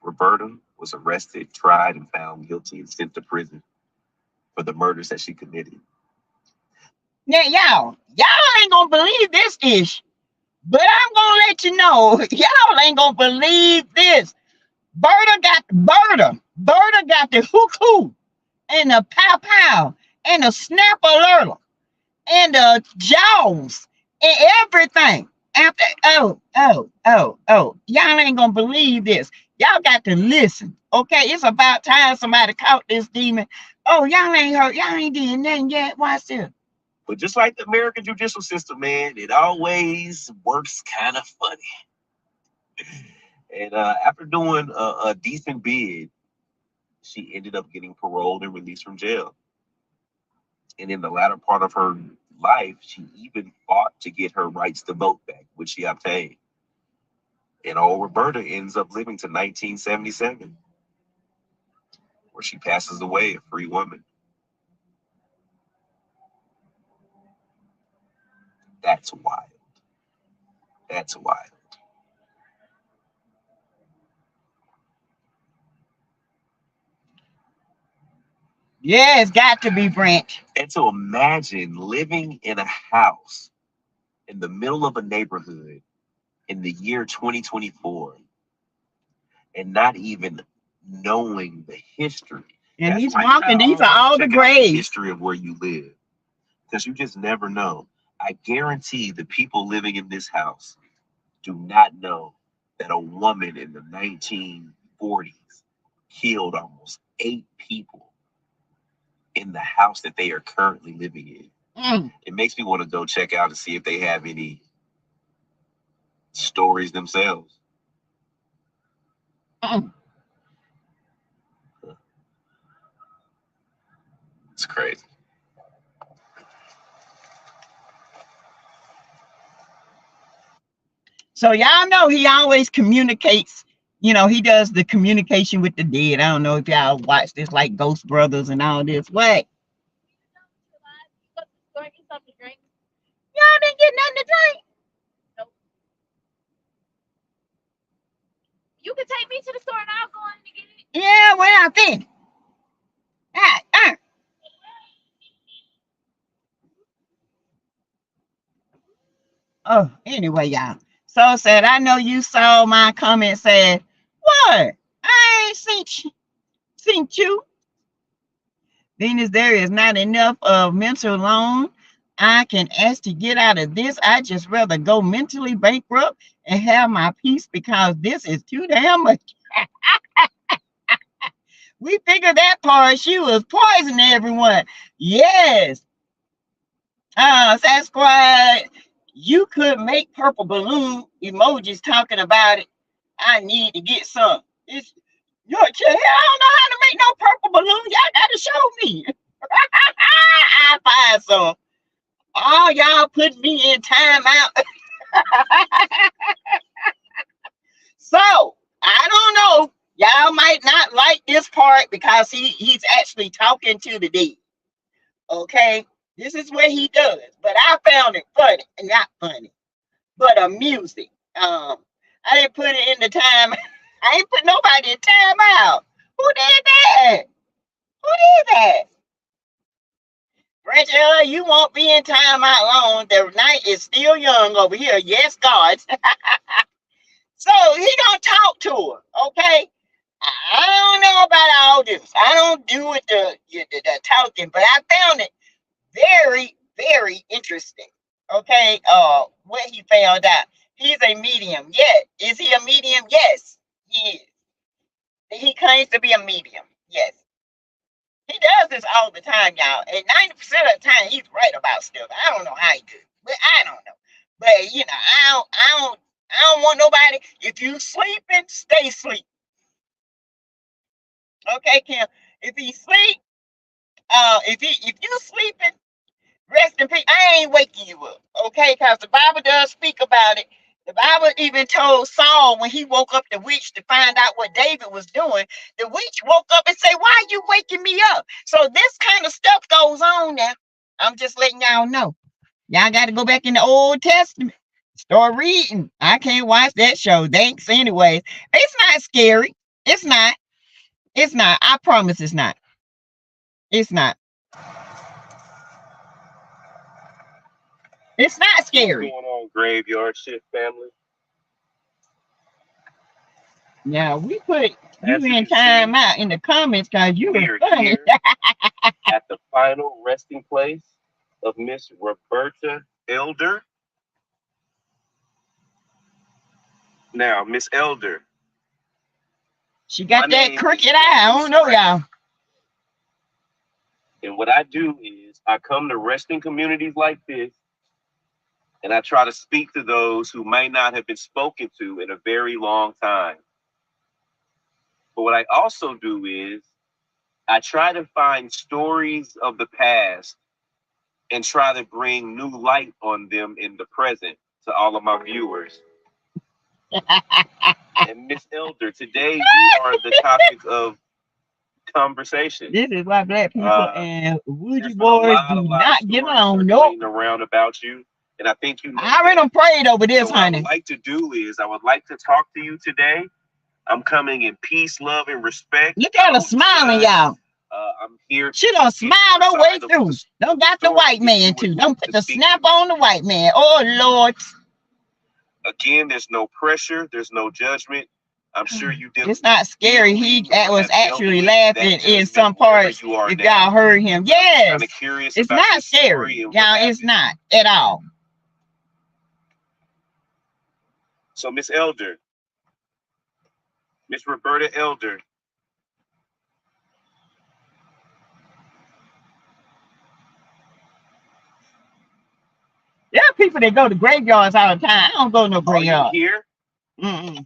Roberta was arrested, tried, and found guilty and sent to prison for the murders that she committed. Now, y'all ain't gonna believe this ish, but I'm gonna let you know, y'all ain't gonna believe this. Berta got the hoo-hoo and the pow-pow and the snap-a-lurler and the jaws and everything. After y'all ain't gonna believe this. Y'all got to listen. Okay, it's about time somebody caught this demon. Oh, y'all ain't heard, y'all ain't did nothing yet. Watch this. But just like the American judicial system, man, it always works kind of funny. And after doing a decent bid, she ended up getting paroled and released from jail. And in the latter part of her life, she even fought to get her rights to vote back, which she obtained. And old Roberta ends up living to 1977, where she passes away a free woman. That's wild. That's wild. Yeah, it's got to be Brent. And to imagine living in a house in the middle of a neighborhood in the year 2024 and not even knowing the history. And these are all the graves. History of where you live. Because you just never know. I guarantee the people living in this house do not know that a woman in the 1940s killed almost 8 people in the house that they are currently living in. It makes me want to go check out and see if they have any stories themselves. It's crazy. So y'all know he always communicates, you know, he does the communication with the dead. I don't know if y'all watch this, like Ghost Brothers and all this. What? Y'all didn't get nothing to drink? Nope. You can take me to the store and I'll go in and get it. Yeah, well, I think. Oh, anyway, y'all. So said, I know you saw my comment said, what? I ain't seen you. Venus, there is not enough of mental loan I can ask to get out of this. I just rather go mentally bankrupt and have my peace because this is too damn much. We figured that part. She was poisoning everyone. Yes. Sassquad, you could make purple balloon emojis talking about it. I need to get some. It's I don't know how to make no purple balloon. Y'all gotta show me. I find some. All y'all put me in timeout. So I don't know. Y'all might not like this part because he's actually talking to the dead. Okay, this is what he does. But I found it funny, not funny, but amusing. I didn't put it in the time. I ain't put nobody in timeout. Who did that? Who did that? Rachel, you won't be in timeout long. The night is still young over here. Yes, God. So he gonna talk to her, okay? I don't know about all this. I don't do it the talking, but I found it very, very interesting. Okay, what he found out. He's a medium. Yeah. Is he a medium? Yes, he is. He claims to be a medium. Yes. He does this all the time, y'all. And 90% of the time, he's right about stuff. I don't know how he do it, but I don't know. But you know, I don't want nobody. If you sleeping, stay sleep. Okay, Kim. If he sleep, if you sleeping, rest in peace. I ain't waking you up, okay? Because the Bible does speak about it. The Bible even told Saul when he woke up the witch to find out what David was doing. The witch woke up and said, "Why are you waking me up?" So this kind of stuff goes on now. I'm just letting y'all know. Y'all got to go back in the Old Testament. Start reading. I can't watch that show. Thanks anyways. It's not scary. It's not. It's not. I promise it's not. It's not. It's not scary. What's going on, Graveyard Shift family? Yeah, we put you in time out in the comments because you were funny. At the final resting place of Miss Roberta Elder. Now, Miss Elder. She got that crooked eye. I don't know, y'all. And what I do is I come to resting communities like this, and I try to speak to those who might not have been spoken to in a very long time. But what I also do is I try to find stories of the past and try to bring new light on them in the present to all of my viewers. And Miss Elder, today you are the topic of conversation. This is why black people and Woody boys do not get along. Nope. Around about you, and I think you know. I already prayed over this, honey. What I would like to do is I would like to talk to you today. I'm coming in peace, love, and respect. Look at her smiling, y'all. I'm here. She done smiled her way through. Don't got the white man too. Don't put the snap on the white man. Oh Lord. Again, there's no pressure. There's no judgment. I'm sure you did. It's not scary. He was actually laughing in some parts. If y'all heard him, yes. It's not scary, y'all. It's not at all. So, Miss Elder, Miss Roberta Elder. There are people that go to graveyards all the time. I don't go to no graveyard. Are you here? Mm-mm.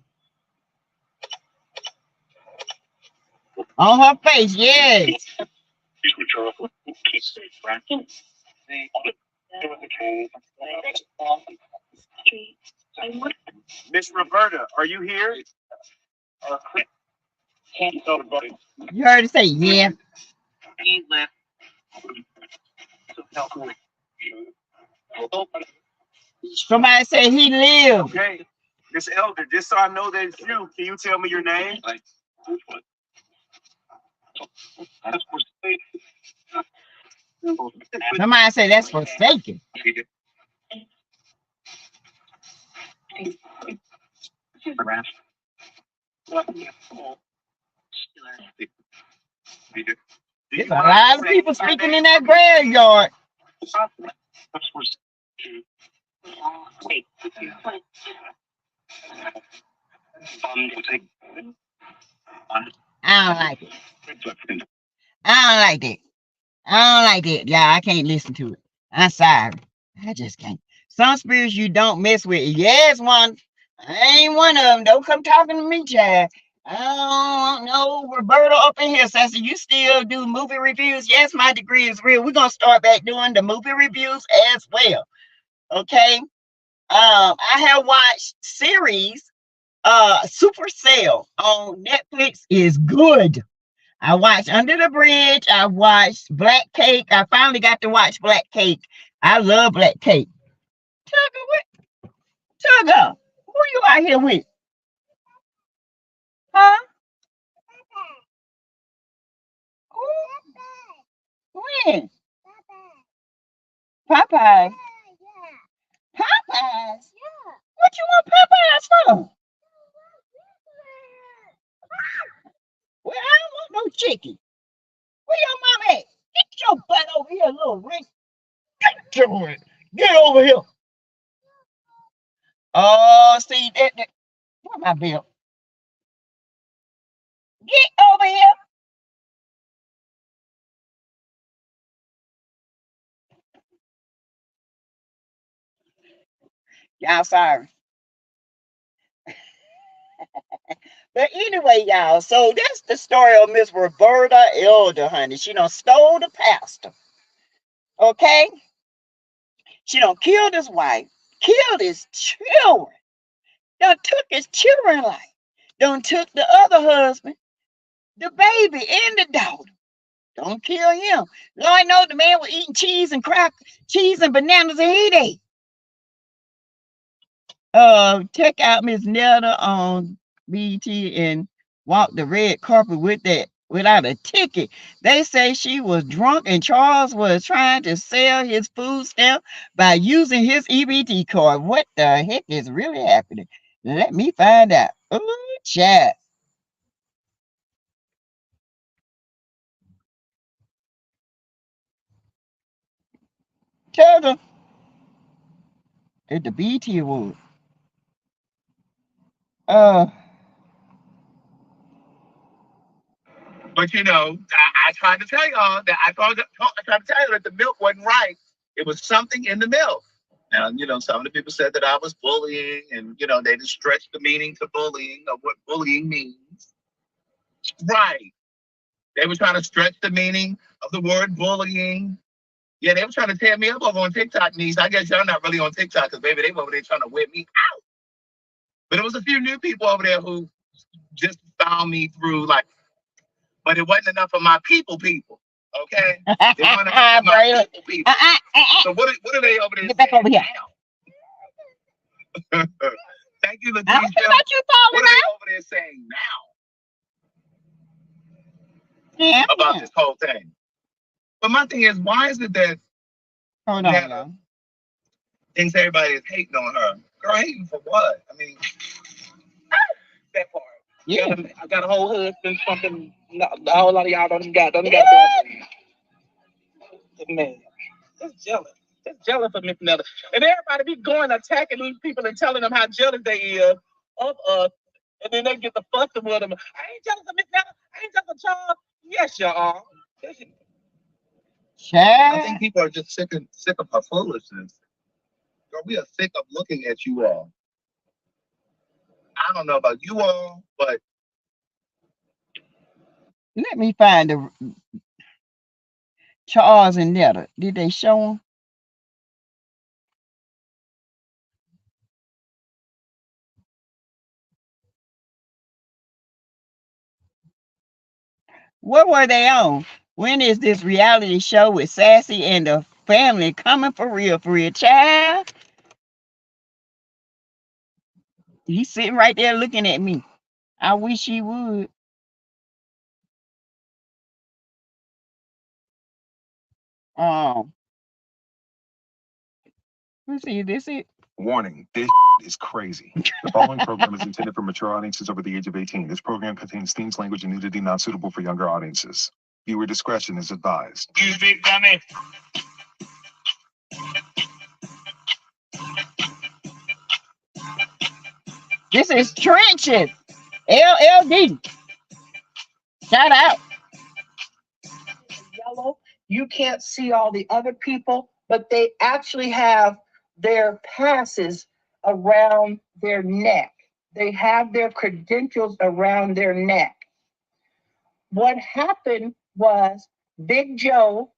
On her face, yes. Miss Roberta, are you here? You heard her say, yeah. Somebody say he lived. Okay. Miss Elder, just so I know that it's you, can you tell me your name? Somebody say that's forsaken. There's a lot of people speaking in that graveyard. I don't like it. I don't like that. I don't like that. Yeah, I can't listen to it. I'm sorry. I just can't. Some spirits you don't mess with. Yes, one. I ain't one of them. Don't come talking to me, child. I don't know. Roberta up in here, Sassy. You still do movie reviews? Yes, my degree is real. We're going to start back doing the movie reviews as well. Okay. I have watched series. Super Cell on Netflix is good. I watched Under the Bridge. I watched Black Cake. I finally got to watch Black Cake. I love Black Cake. Tugger, what? Tugger, who you out here with? Huh? When? Popeyes. Popeyes? What you want Popeyes for? Well, I don't want no chicken. Where your mom at? Get your butt over here, little Rick. Get over here. Oh, see that. Where my bill? Get over here. Y'all sorry. But anyway, y'all, so that's the story of Miss Roberta Elder, honey. She done stole the pastor. Okay? She done killed his wife, killed his children, done took his children life, done took the other husband, the baby, and the daughter. Don't kill him. Lord knows the man was eating cheese and cheese and bananas every day. Check out Miss Nelda on BT and walk the red carpet with that without a ticket. They say she was drunk and Charles was trying to sell his food stamp by using his EBT card. What the heck is really happening? Let me find out. Oh, chat. Tell them at the BT Award. But you know, I tried to tell y'all that I tried to tell you that the milk wasn't right. It was something in the milk. Now, you know, some of the people said that I was bullying, and you know, they just stretched the meaning to bullying of what bullying means. Right. They were trying to stretch the meaning of the word bullying. Yeah, they were trying to tear me up over on TikTok, niece. I guess y'all not really on TikTok because baby, they were over there trying to whip me out. But it was a few new people over there who just found me through like, but it wasn't enough of my people. Okay? It wasn't enough of my people. So what are they over there? Get back over here. Thank you, Lakeisha. I don't care about you falling what are they over there saying now? Yeah, about this whole thing. But my thing is, why is it that Netta thinks everybody is hating on her? Girl, hating for what? I mean, that part. Yeah. I got a whole husband, something a whole lot of y'all don't even got. Man, just jealous. Just jealous of Miss Netta. And everybody be going attacking these people and telling them how jealous they is of us And then they get the fussing with them. I ain't telling Miss Nella. I ain't telling Charles. Yes, you are. I think people are just sick of her foolishness. Girl, we are sick of looking at you all. I don't know about you all, but Let me find the Charles and Netta. Did they show them? What were they on? When is this reality show with Sassy and the family coming for real, child? He's sitting right there looking at me. I wish he would. Let's see, this it. warning, this is crazy. The following program is intended for mature audiences over the age of 18. This program contains themes, language, and nudity not suitable for younger audiences. Viewer discretion is advised. You big dummy. This is Trenches. LLD. Shout out. Yellow, you can't see all the other people, but they actually have their passes around their neck. They have their credentials around their neck. What happened was Big Joe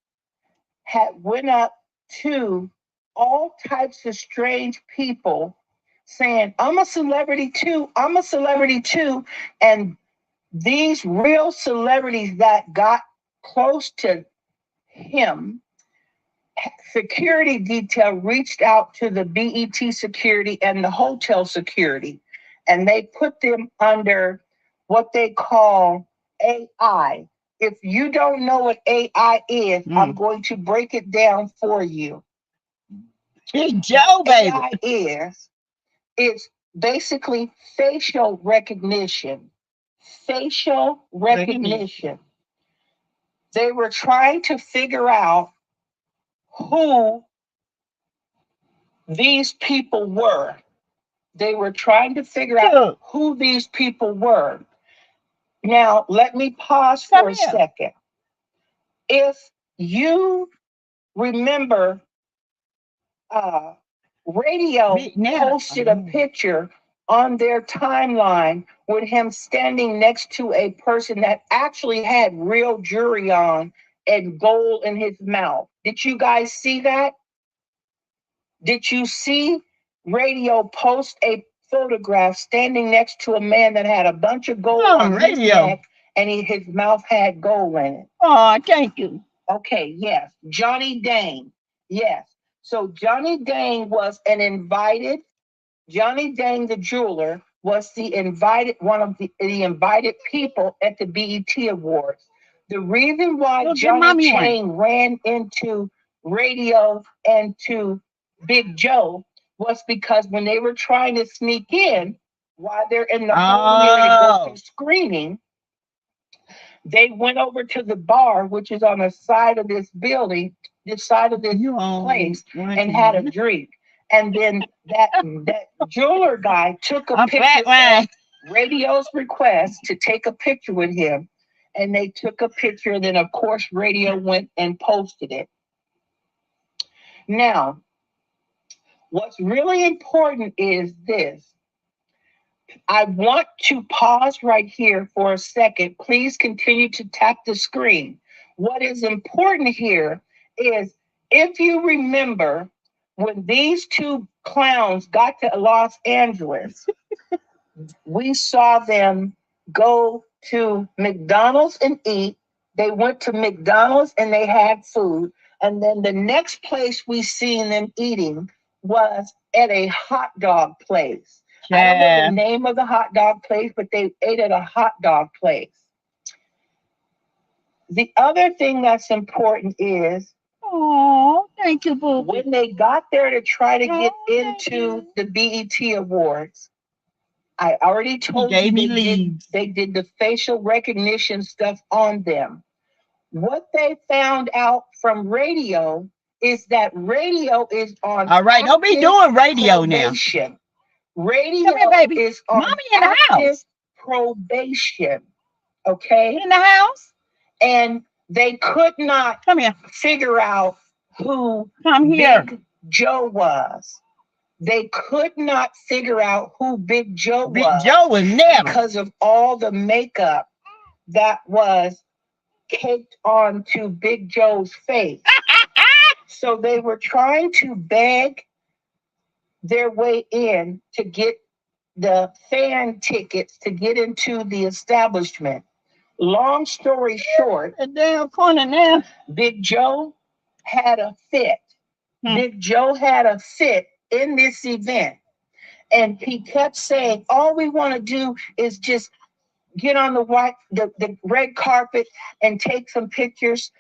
had went up to all types of strange people saying, I'm a celebrity too, I'm a celebrity too. And these real celebrities that got close to him, security detail reached out to the BET security and the hotel security, and they put them under what they call AI. If you don't know what AI is, I'm going to break it down for you. It's Joe, baby. AI it's basically facial recognition. Facial recognition. They were trying to figure out who these people were. They were trying to figure out who these people were. Now, let me pause for a second. If you remember, Radio posted a picture on their timeline with him standing next to a person that actually had real jewelry on and gold in his mouth. Did you guys see that? Did you see Radio post a photograph standing next to a man that had a bunch of gold on his neck and his mouth had gold in it? Oh, thank you. Okay, yes. Johnny Dang. Yes. So Johnny Dang was an invited, Johnny Dang the jeweler was the invited, one of the invited people at the BET Awards. The reason why Johnny Dang ran into Radio and to Big Joe was because when they were trying to sneak in, while they're in the whole area to go through screening, they went over to the bar, which is on the side of this building, this side of this place, and had a drink. And then that jeweler guy took a picture of Radio's request to take a picture with him. And they took a picture, and then of course Radio went and posted it. Now, what's really important is this. I want to pause right here for a second. Please continue to tap the screen. What is important here is, if you remember, when these two clowns got to Los Angeles, we saw them go to McDonald's and eat. They went to McDonald's and they had food. And then the next place we seen them eating was at a hot dog place. I don't know the name of the hot dog place, but they ate at a hot dog place. The other thing that's important is, thank you, boo. When they got there to try to get into the BET Awards, I already told you they did the facial recognition stuff on them. What they found out from Radio is that Radio is on. All right, don't be doing radio now. Radio is on Mommy in the house. probation. Okay. In the house. And they could not Come here. figure out who Come here. Big Joe was. They could not figure out who Big Joe Big was Joe was never. because of all the makeup that was caked onto Big Joe's face. So they were trying to beg their way in to get the fan tickets to get into the establishment. Long story short, The damn corner now. Big Joe had a fit. Big Joe had a fit in this event. And he kept saying, all we want to do is just get on the red carpet and take some pictures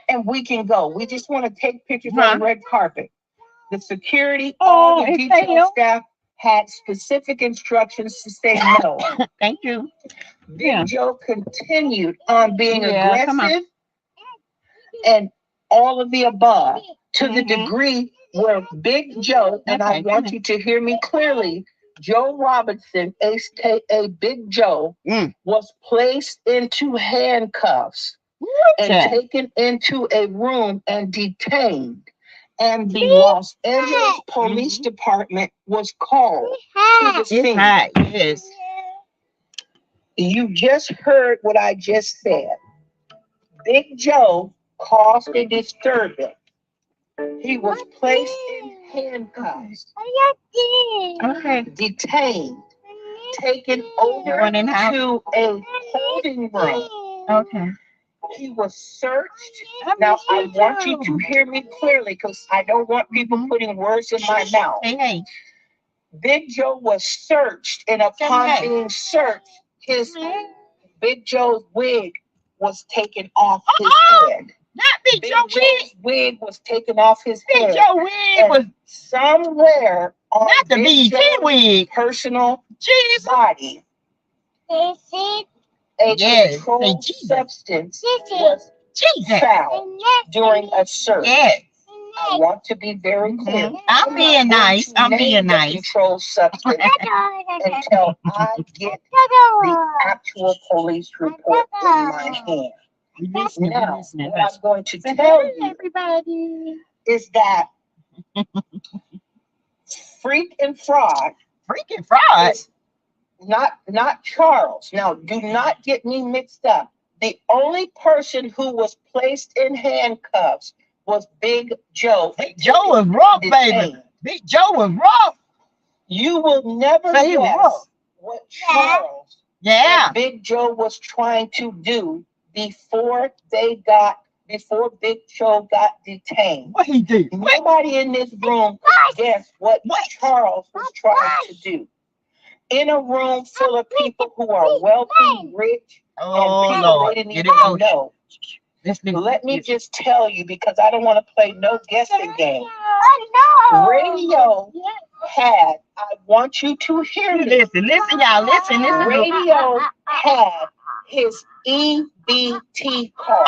and we can go. We just want to take pictures on the red carpet. The security, all the detail staff had specific instructions to say no. Thank you. Big Joe continued on being aggressive and all of the above to the degree where Big Joe, and I want you to hear me clearly, Joe Robinson, aka Big Joe, was placed into handcuffs and taken into a room and detained. And the Los Angeles Police Department was called to the scene. Yes. You just heard what I just said. Big Joe caused a disturbance. He was placed in handcuffs, detained, taken over to a holding room. Okay. He was searched. Now, I want you to hear me clearly because I don't want people putting words in my mouth. Hey. Big Joe was searched, and upon being searched, Big Joe's wig was taken off his head. Not Big Joe's wig was taken off his head. Big Joe wig was somewhere on not the Big BT Joe's wig. personal body. A controlled substance was found during a search. Yes. I want to be very clear. I'm being nice. I'm being nice. Controlled substance until I get the actual police report in my hand. Now, what I'm going to tell you is that Freak and Fraud. Freaking fraud. Is not Charles. Now, do not get me mixed up. The only person who was placed in handcuffs was Big Joe. Big Joe was rough, baby. Big Joe was rough. You will never guess what Charles and Big Joe was trying to do before Big Joe got detained. What he did? Nobody in this room could guess what Charles was trying to do. In a room full of people who are wealthy, rich, and people they didn't even know. Let me just tell you, because I don't want to play no guessing game. Radio had, I want you to hear me. Listen, y'all, listen. Radio had his EBT card.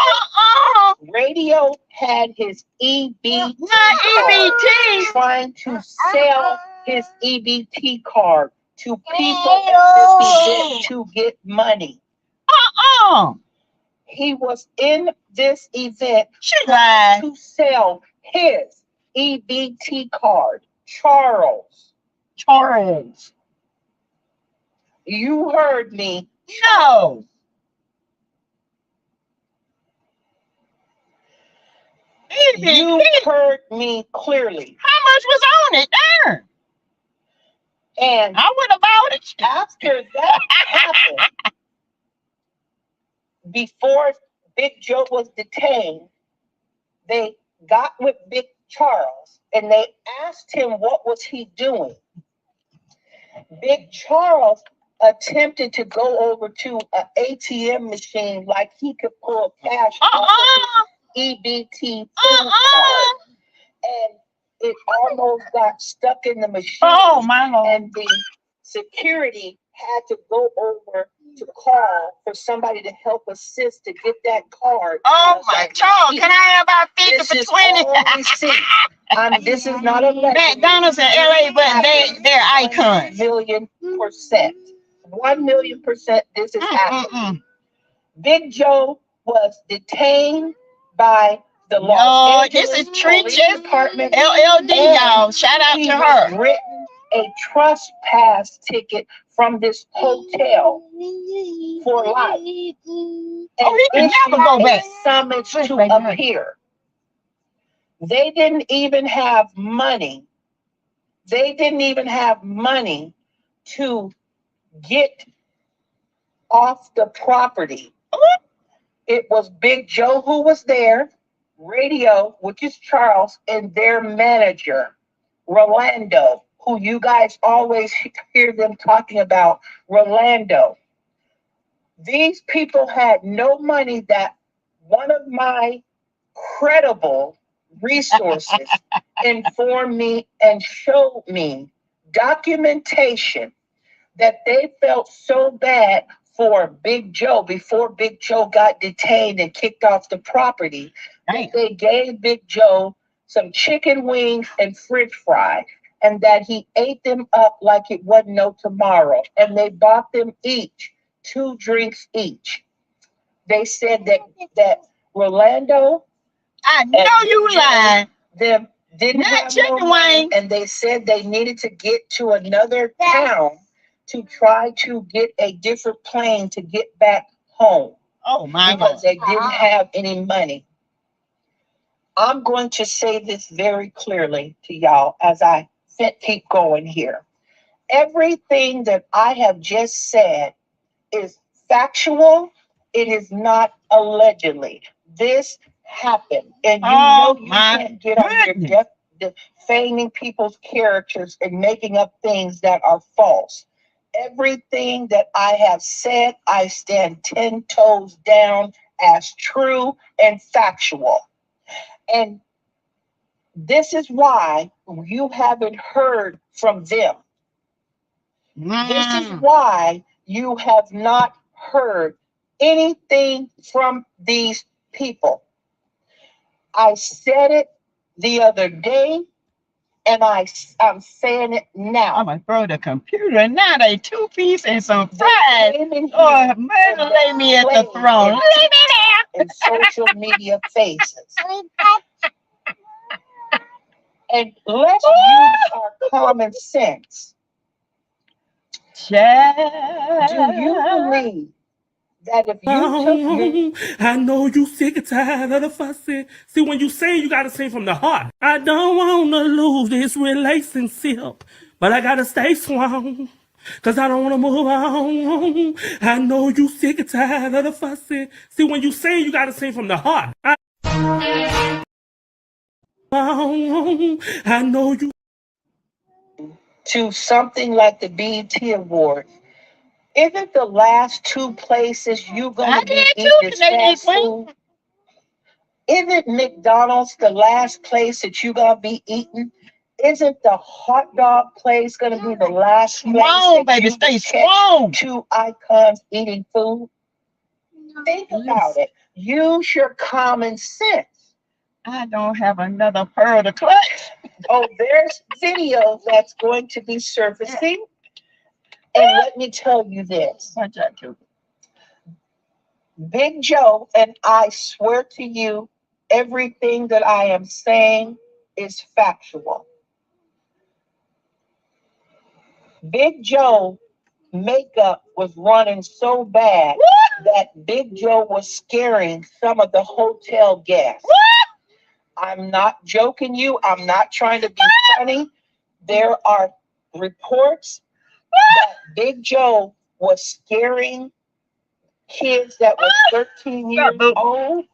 Radio had his EBT card. Trying to sell his EBT card to people at this event to get money. He was in this event trying to sell his EBT card. Charles. You heard me. No. You heard me clearly. How much was on it there? And I would have bought it. After that happened, before Big Joe was detained, they got with Big Charles and they asked him what was he doing. Big Charles attempted to go over to an ATM machine like he could pull cash off of his EBT card, and it almost got stuck in the machine. Oh my Lord! And the security had to go over to call for somebody to help assist to get that card. Oh my God! Can I have about 50 for 20? This is not a McDonald's in LA, but they're icons. 1,000,000%. 1,000,000% this is happening. Big Joe was detained by the Los Angeles this is Police Treacher's Department. LLD, and y'all. Shout out he to was her. written a trespass ticket from this hotel for life. He And can never go back. a summons to appear. They didn't even have money. They didn't even have money to get off the property. It was Big Joe who was there, radio, which is Charles, and their manager, Rolando, who you guys always hear them talking about, Rolando. These people had no money. That one of my credible resources informed me and showed me documentation that they felt so bad for Big Joe before Big Joe got detained and kicked off the property. That they gave Big Joe some chicken wings and French fries, and that he ate them up like it wasn't no tomorrow. And they bought them each 2 drinks each. They said that Rolando, I know you lying. Them didn't Not have chicken no money, wings. and they said they needed to get to another town to try to get a different plane to get back home. Oh my God. Because they didn't have any money. I'm going to say this very clearly to y'all as I keep going here. Everything that I have just said is factual. It is not allegedly. This happened. And you know you can't get on your defaming people's characters and making up things that are false. Everything that I have said, I stand 10 toes down as true and factual. And this is why you haven't heard from them. This is why you have not heard anything from these people. I said it the other day, and I'm saying it now. I'm going to throw the computer. Now they 2-piece and some fries. Oh, murder, lay me at the throne. Lay me there. In social media faces. And let's use our common sense. Do you believe that if you took I know you sick and tired of the fussing. See, when you sing, you gotta sing from the heart. I don't wanna lose this relationship, but I gotta stay strong, 'cause I don't wanna move on. I know you sick and tired of the fussing. See, when you sing, you gotta sing from the heart. I know you. To something like the BET Awards, isn't the last 2 places you gonna be eating fast food? Isn't McDonald's the last place that you gonna be eating? Isn't the hot dog place gonna be the last place that you stay strong. 2 icons eating food? Think about it. Use your common sense. I don't have another pearl to clutch. Oh, there's video that's going to be surfacing. And let me tell you this. Big Joe, and I swear to you, everything that I am saying is factual. Big Joe makeup was running so bad that Big Joe was scaring some of the hotel guests. I'm not joking you. I'm not trying to be funny. There are reports that Big Joe was scaring kids that were 13 years old,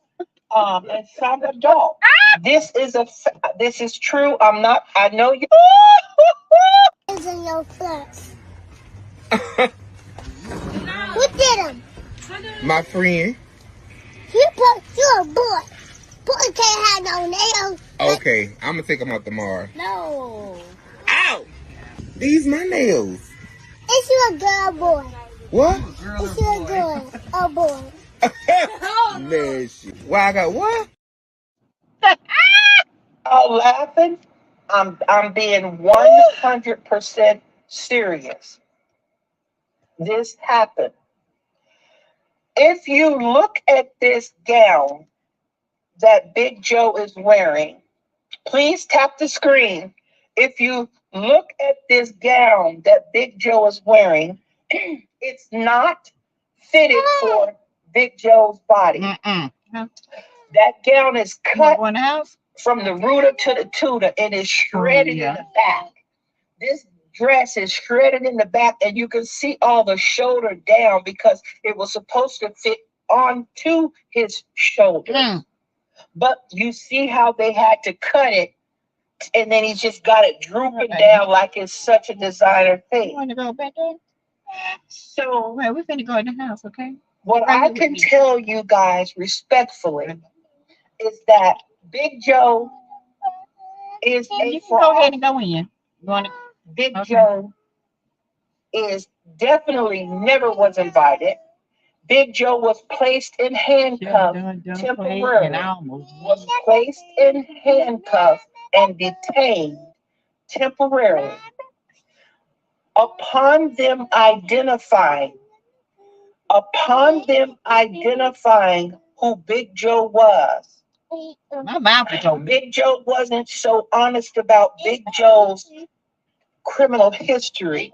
and some adults. This is true. I know you. Is in your flesh. Who did him? My friend. You're a boy. Boy can't have no nails. Okay, I'm gonna take them out tomorrow. No. Ow! These my nails. It's your girl, boy. What? It's your girl, a boy. Man, shit. Why I got what? All laughing. I'm being 100% serious. this happened. If you look at this gown that Big Joe is wearing, please tap the screen. If you look at this gown that Big Joe is wearing, it's not fitted for Big Joe's body. That gown is cut from the rooter to the tutor and is shredded in the back. This dress is shredded in the back, and you can see all the shoulder down because it was supposed to fit onto his shoulder. But you see how they had to cut it, and then he just got it drooping down like it's such a designer thing. You want to go back there? So Well, we're finna go in the house, okay? what I can tell you guys respectfully is that Big Joe is You a can go ahead fraud. and go in. You want to? Big Okay. Joe is definitely never was invited. Big Joe was placed in handcuffs temporarily. Was placed in handcuffs and detained temporarily. Upon them identifying who Big Joe was, My mouth is open. Big Joe wasn't so honest about Big Joe's criminal history.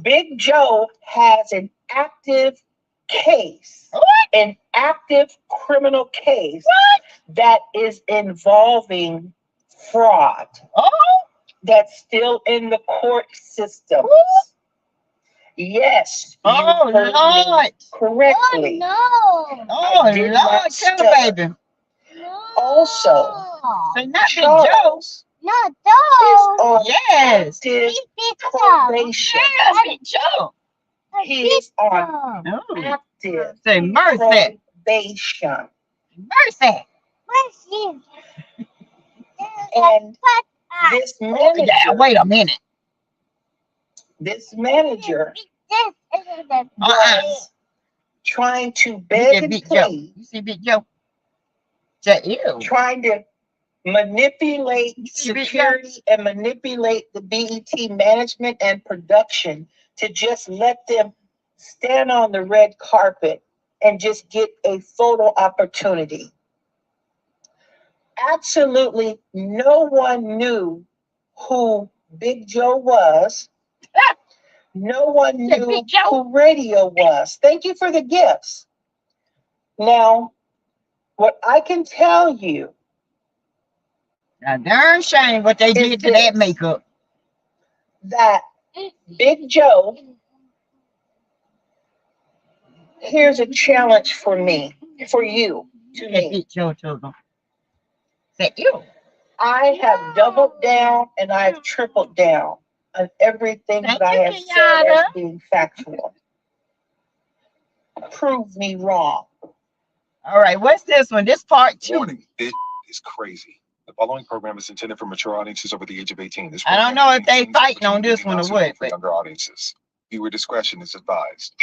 Big Joe has an active case, an active criminal case that is involving fraud. That's still in the court system. Yes. You heard me correctly. Oh, did Lord, not tell the stutter. baby. Also, Say not Big Joe. Charles is on Yes. active probation. Yes, Big Joe. He's on Oh. active Say mercy. probation. Mercy. And this manager, Yeah, wait a minute. this manager was trying to Look beg at and Big Joe. plead, You see Big Joe? Say ew. trying to manipulate You see Big Joe? security and manipulate the BET management and production to just let them stand on the red carpet and just get a photo opportunity. Absolutely no one knew who Big Joe was. No one Yeah, knew Big Joe. who Radio was. Thank you for the gifts. Now, what I can tell you A darn shame what they did to that makeup. that Big Joe, here's a challenge for me, for you, to Look at me. Big Joe to them. Say ew. I have doubled down and I have tripled down on everything Thank that I you, have said as Kenyatta. being factual. Prove me wrong. All right, what's this one? This part 2. Warning, it is crazy. The following program is intended for mature audiences over the age of 18. This I don't program know if contains they things that fighting on potentially this one or not what, suitable for but younger audiences. Viewer discretion is advised.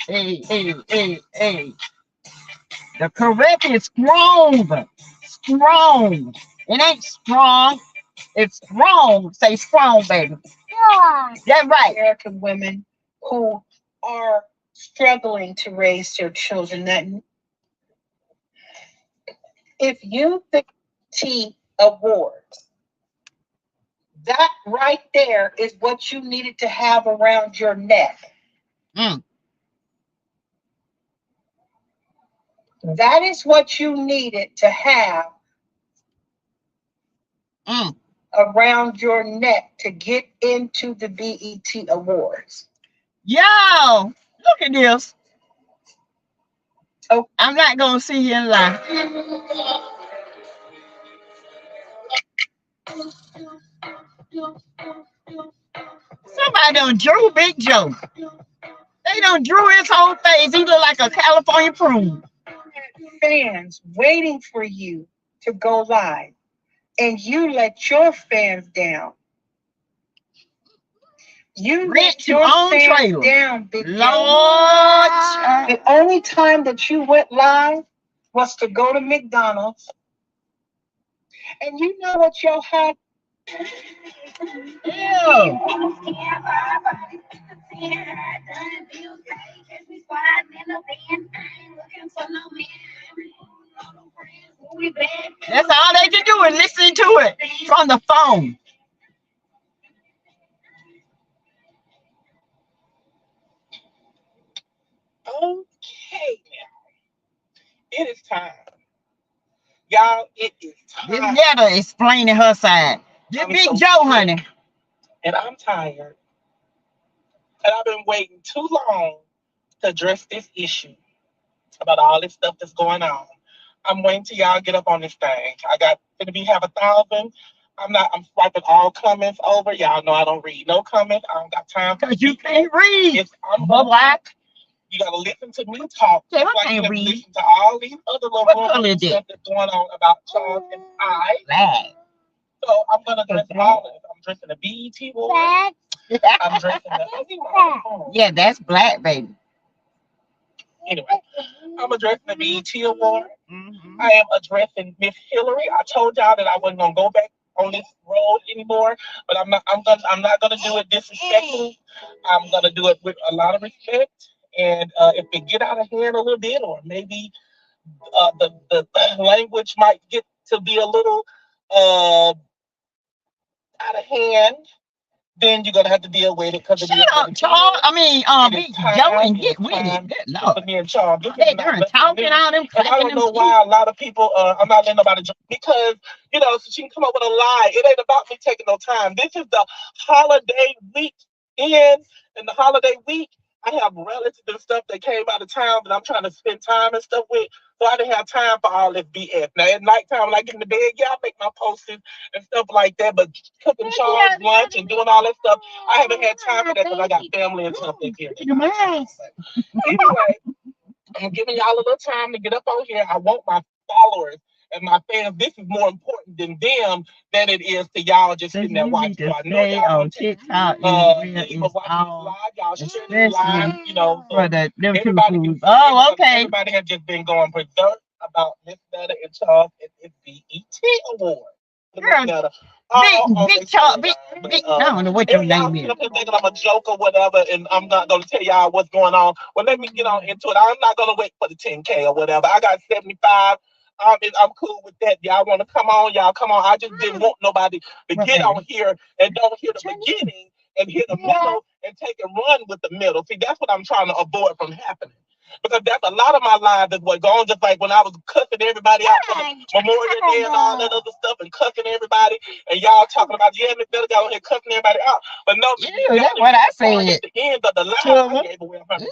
hey. The correct is strong. Strong. It ain't strong. It's strong. Say strong, baby. That's right. American women who are struggling to raise their children. That if you think T awards, that right there is what you needed to have around your neck. That is what you needed to have around your neck to get into the BET Awards. Yo, look at this. Oh. I'm not gonna see you in line. Somebody done drew Big Joe. They done drew his whole face. He look like a California prune. Fans waiting for you to go live, and you let your fans down. You Rent let to your own fans trailer. down, Big Joe. Lord. The only time that you went live was to go to McDonald's. And you know what y'all had Ew. That's all they can do is listen to it from the phone. Okay, now it is time, y'all. It is This time. Netta explaining her side. This I'm Big so Joe, sick, honey. and I'm tired, and I've been waiting too long to address this issue about all this stuff that's going on. I'm waiting till y'all get up on this thing. I got gonna be have 1,000. I'm swiping all comments over. Y'all know I don't read no comments. I don't got time for Because you can't read. I'm But black. You gotta listen to me talk. Say, I Just like you can't have to read. listen to all these other little What color rumors is and it? stuff that's going on about Charles and I. Black. So I'm gonna address all of it. I'm addressing the BET war. I'm addressing the Yeah, that's black, baby. anyway. I'm addressing the BET award. I am addressing Miss Hillary. I told y'all that I wasn't gonna go back on this road anymore, but I'm not gonna do it disrespectfully. I'm gonna do it with a lot of respect. And if it get out of hand a little bit, or maybe the language might get to be a little out of hand, then you're gonna have to deal with it because Shut up, Charles. I mean, Big Joe, and get with it. Good Lord. Me and Charles. They done talking all them, and I don't know why a lot of people. I'm not letting nobody because so she can come up with a lie. It ain't about me taking no time. This is the holiday week and the holiday week. I have relatives and stuff that came out of town that I'm trying to spend time and stuff with. So I didn't have time for all this BS. Now at nighttime when I get in the bed, yeah, I make my posts and stuff like that. But cooking Charles lunch and doing all that stuff, I haven't had time for that because I got family and stuff that's here. Anyway, I'm giving y'all a little time to get up on here. I want my followers and my fans. This is more important than them than it is to y'all just sitting there watching. So I know y'all on TikTok is all, especially live, for the them two everybody foods. Oh, okay. Everybody has just been going berserk about Miss Netta and Charles and the BET award. Girl, big Charles, big, I don't know what your name is. Thinking I'm a joke or whatever, and I'm not gonna tell y'all what's going on. Well, let me get on into it. I'm not gonna wait for the 10K or whatever. I got 75. I'm cool with that. Y'all want to come on? Y'all come on. I just didn't want nobody to get on here and don't hear the beginning and hear the middle and take and run with the middle. See, that's what I'm trying to avoid from happening. Because that's a lot of my lives that were going, just like when I was cussing everybody out for the Memorial Day and all that other stuff and cussing everybody, and y'all talking about, yeah, Miss Netta got on here cussing everybody out. But no, that's what I said. At the end of the live, I gave away $100.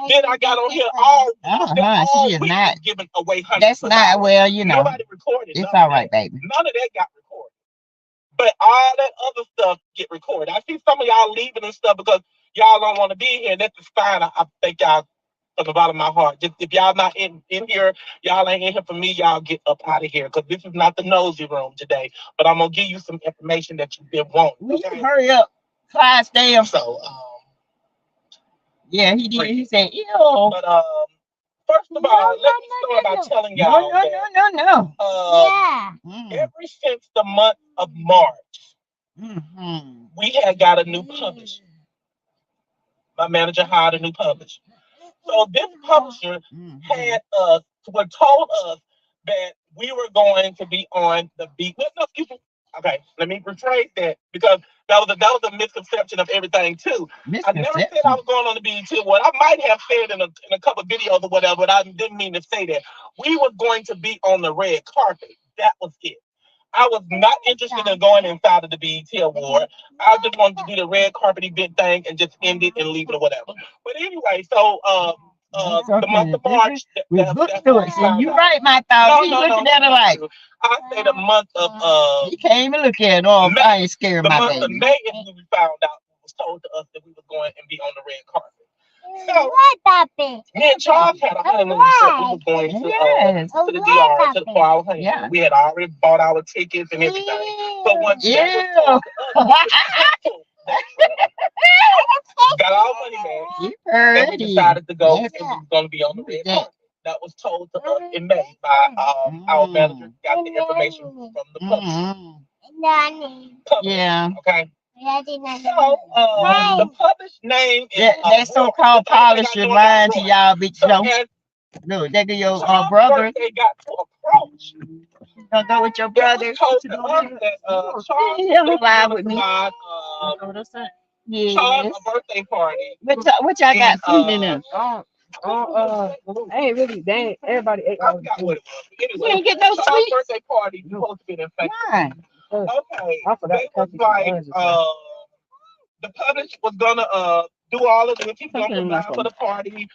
Then I got on here all she is not giving away $100. That's not, well, Nobody recorded. It's all right, baby. None of that got recorded. But all that other stuff get recorded. I see some of y'all leaving and stuff because y'all don't want to be here, and that's fine. I think y'all from the bottom of my heart. Just if y'all not in here, y'all ain't in here for me, y'all get up out of here. Because this is not the nosy room today. But I'm gonna give you some information that you've been wanting. Okay? Hurry up. Class damn. So yeah, he did. He said, ew. But first of all, let me start by telling y'all ever since the month of March, we had got a new publisher. My manager hired a new publisher. So this publisher had told us that we were going to be on the beat. Okay, let me rephrase that because that was a misconception of everything too. I never said I was going on the BET Award. I might have said in a couple of videos or whatever, but I didn't mean to say that. We were going to be on the red carpet. That was it. I was not interested in going inside of the BET Award. I just wanted to do the red carpet event thing and just end it and leave it or whatever. But anyway, so the month of March. You're right, my thoughts. No, looking at it like. I say the month of you can't even look at it. Oh, I ain't scared, my baby. The month of May is when we found out. It was told to us that we were going and be on the red carpet. So, me and Charles had a honeymoon trip. We were going to the DR, to the Flower Honeymoon. Yeah. We had already bought our tickets and everything. So once that was told to us, got our money back, and we decided to go and we were going to be on the red carpet. That was told to us in May by our manager. Got the information from the publisher. Yeah. Okay. So the published name is That so-called polished your mind to y'all, bitch. so No, as no, that be your Charles' brother. birthday got to approach, Don't go with your it brother. was told to us that Charles Yeah, was fly going with to me. provide Charles Yes. a birthday party. What y'all got And sweet in there? I ain't really. They ain't, everybody ate I all the forgot what food. it was. But You anyway, ain't get no Charles' sweet. birthday party supposed to be in fact. Why? Okay, I forgot they to was take like the buns. the publisher was gonna do all of this. He was gonna Something provide like for the party,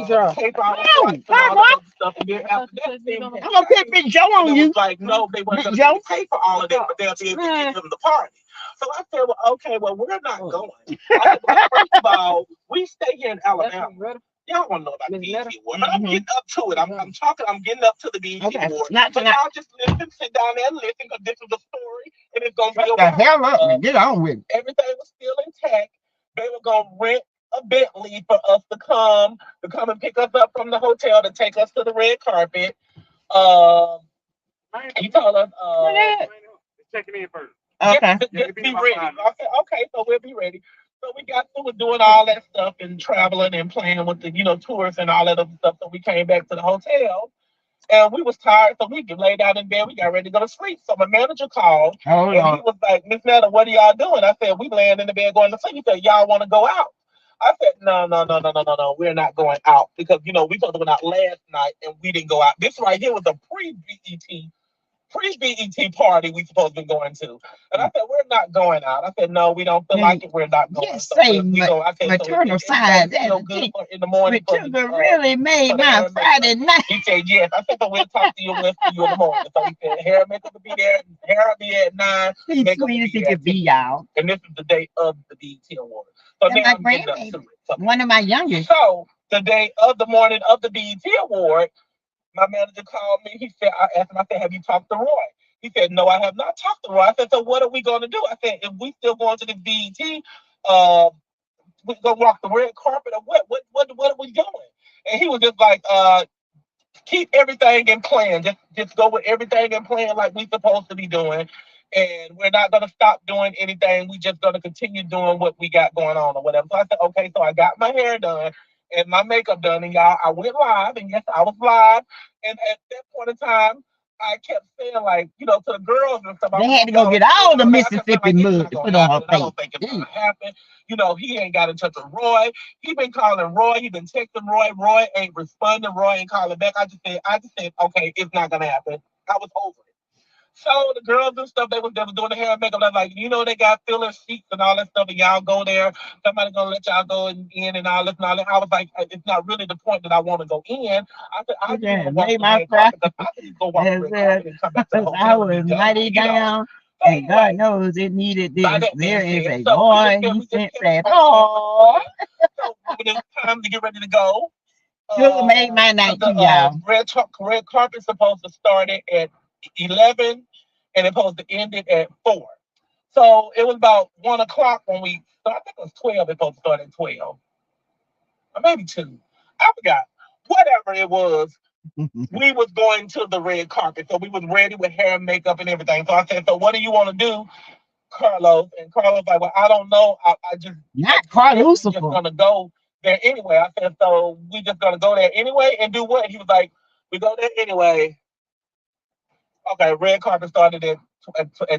Draw. pay for our Oh, flights and all that other stuff. And then after that, thing I'm gonna put Big Joe and on it you. was like, no, they weren't Big gonna Joe. pay for all of that, but they'll be able to give them the party. So I said, well, okay, well, we're not going. I said, well, first of all, we stay here in Alabama. Y'all want to know about the BET Award, but I'm getting up to it. I'm getting up to the BET Award. Not But tonight. y'all just listen, sit down there and listen, because this is a story, and it's gonna be Shut the hell up and get on with it. everything was still intact. They were gonna rent a Bentley for us to come and pick us up from the hotel to take us to the red carpet. He told us, Checking in first. Okay. just be ready. I said, okay, so we'll be ready. So we got through with doing all that stuff and traveling and playing with the, tourists and all that other stuff. So we came back to the hotel and we was tired. So we lay down in bed. We got ready to go to sleep. So my manager called and he was like, Miss Netta, what are y'all doing? I said, we laying in the bed going to sleep. He said, y'all want to go out? I said, no, we're not going out because, we supposed to go out last night and we didn't go out. This right here was a pre-BET party we supposed to be going to. And I said, we're not going out. I said, no, we don't feel like it. We're not going. Yes, So say we go. I said, maternal so side. feel good for in the morning. Matilda really made my Friday night. He said, yes. I said, so we'll talk to you. We'll see you in the morning. So he said, hair and makeup will be there. Hair will be at 9. He's Makeup sweet will as be he at could be, 10. y'all. And this is the day of the BET Award. So And now my I'm getting up to grandbaby, it. So, one of my youngest. so the day of the morning of the BET Award, my manager called me. He said, I asked him, I said, have you talked to Roy? He said, no, I have not talked to Roy. I said, so what are we going to do? I said, if we still going to the BET, we're going to walk the red carpet or what? What are we doing? And he was just like, keep everything in plan. Just go with everything in plan like we supposed to be doing. And we're not going to stop doing anything. We just going to continue doing what we got going on or whatever. So I said, okay, so I got my hair done and my makeup done. And y'all, I went live. And yes, I was live. And at that point in time, I kept saying, like, to the girls and stuff. They had to go get all the Mississippi mud to put on her face. I don't think it's going to happen. He ain't got in touch with Roy. He been calling Roy. He been texting Roy. Roy ain't responding. Roy ain't calling back. I just said, okay, it's not going to happen. I was over it. So the girls and stuff, they was doing the hair and makeup. They're like, they got filler sheets and all that stuff, and y'all go there. Somebody gonna let y'all go in and all this and all that. I was like, it's not really the point that I want to go in. I said, I just want to walk the red carpet. I can go walk the red carpet and come back to the hotel. I was mighty down, and God knows it needed this. There is a boy he sent that. Oh, so when it's time to get ready to go, Sugar made my night too, y'all. Red carpet supposed to start it at 11 and it's supposed to end it at 4. So it was about 1 o'clock when we started. I think it was 12. It's supposed to start at 12. Or maybe 2. I forgot. Whatever it was, we was going to the red carpet. So we was ready with hair and makeup and everything. So I said, so what do you want to do, Carlos? And Carlos like, well, I don't know. I just Carlos just gonna go there anyway. I said, so we just gonna go there anyway and do what? He was like, we go there anyway. Okay, red carpet started at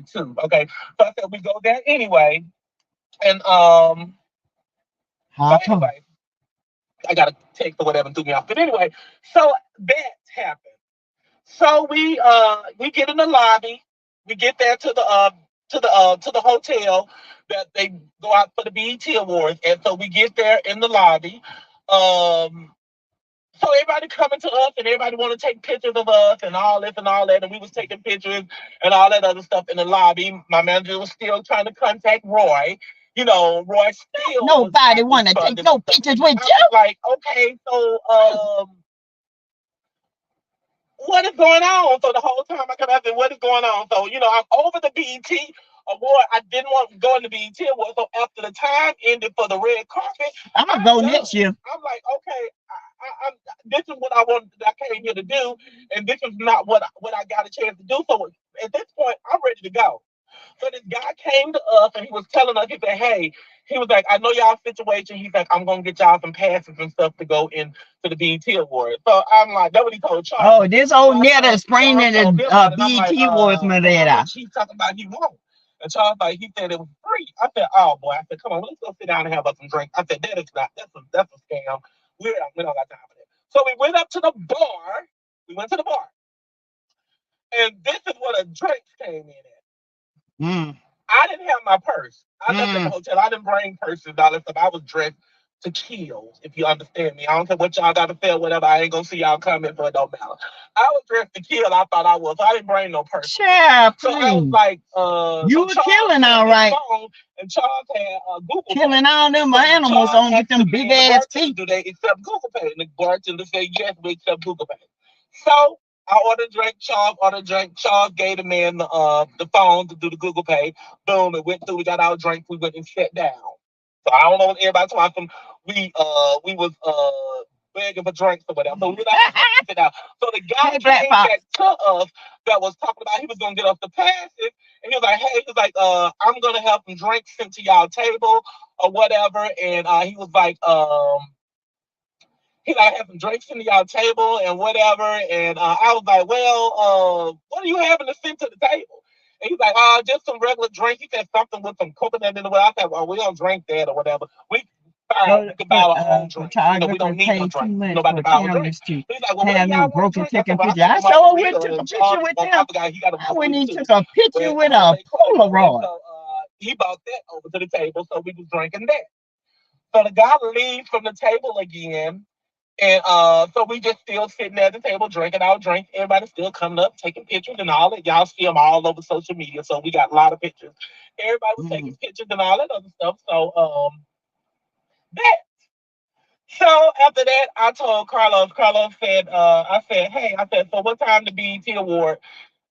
2. Okay, so I said we go there anyway, and so anyway, I got a text or whatever and threw me off. But anyway, so that happened. So we get in the lobby. We get there to the hotel that they go out for the BET Awards, and so we get there in the lobby. So everybody coming to us and everybody want to take pictures of us and all this and all that. And we was taking pictures and all that other stuff in the lobby. My manager was still trying to contact Roy. Roy still. Nobody want to take no pictures with you. Like, okay, so what is going on? So the whole time I kept asking, what is going on? So, I'm over the BET Award. I didn't want to go in the BET Award. So after the time ended for the red carpet, I'm going to go next year. I'm like, okay, this is what I came here to do. And this is not what I got a chance to do. So at this point, I'm ready to go. So this guy came to us and he was telling us, he said, hey, he was like, I know y'all situation. He's like, I'm gonna get y'all some passes and stuff to go in to the BET Award. So I'm like, that's what he told Charles. Oh, this old nigga spraying the BET Awards, Roberta. She's talking about he won't. And Charles like, he said it was free. I said, oh boy, I said, come on, let's go sit down and have us some drink. I said, that is not, that's a scam. We don't got time for that. So we went up to the bar. We went to the bar. And this is what a drink came in at. I didn't have my purse. I left at the hotel. I didn't bring purses and all that stuff. I was dressed to kill, if you understand me. I don't care what y'all got to say, whatever. I ain't gonna see y'all coming, so it don't matter. I was dressed to kill. I thought I was. So I didn't bring no purse. Yeah, so I was like, you were killing all right. And Charles had Google killing Pay. all them animals on with them big ass teeth. Do they accept Google Pay? And the bartender said, yes, we accept Google Pay. So I ordered drink, Charles ordered drink. Charles gave the man the phone to do the Google Pay. Boom, it went through. We got our drink. We went and sat down. So I don't know what everybody's talking. We was begging for drinks or whatever. So we were like, sit down. So the guy came back to us that was talking about he was gonna get us the passes, and he was like, hey, he was like, I'm gonna have some drinks sent to y'all table or whatever, and he was like, he like have some drinks into y'all table and whatever. And I was like, well, what are you having to send to the table? And he's like, just some regular drink. He said something with some coconut in the way. I said, well, we don't drink that or whatever. We can buy our own drink. We don't need no drink. Nobody buy our drink. He's like, well, have no broken taking picture. I sure went took a picture with him. I went and took a picture with a Polaroid. So he brought that over to the table, so we was drinking that. So the guy leaves from the table again. And so we just still sitting at the table drinking our drink. Everybody's still coming up, taking pictures and all that. Y'all see them all over social media, so we got a lot of pictures. Everybody was taking pictures and all that other stuff. So that. So after that, I told Carlos. Carlos said, I said, hey, I said, so what time the BET Award?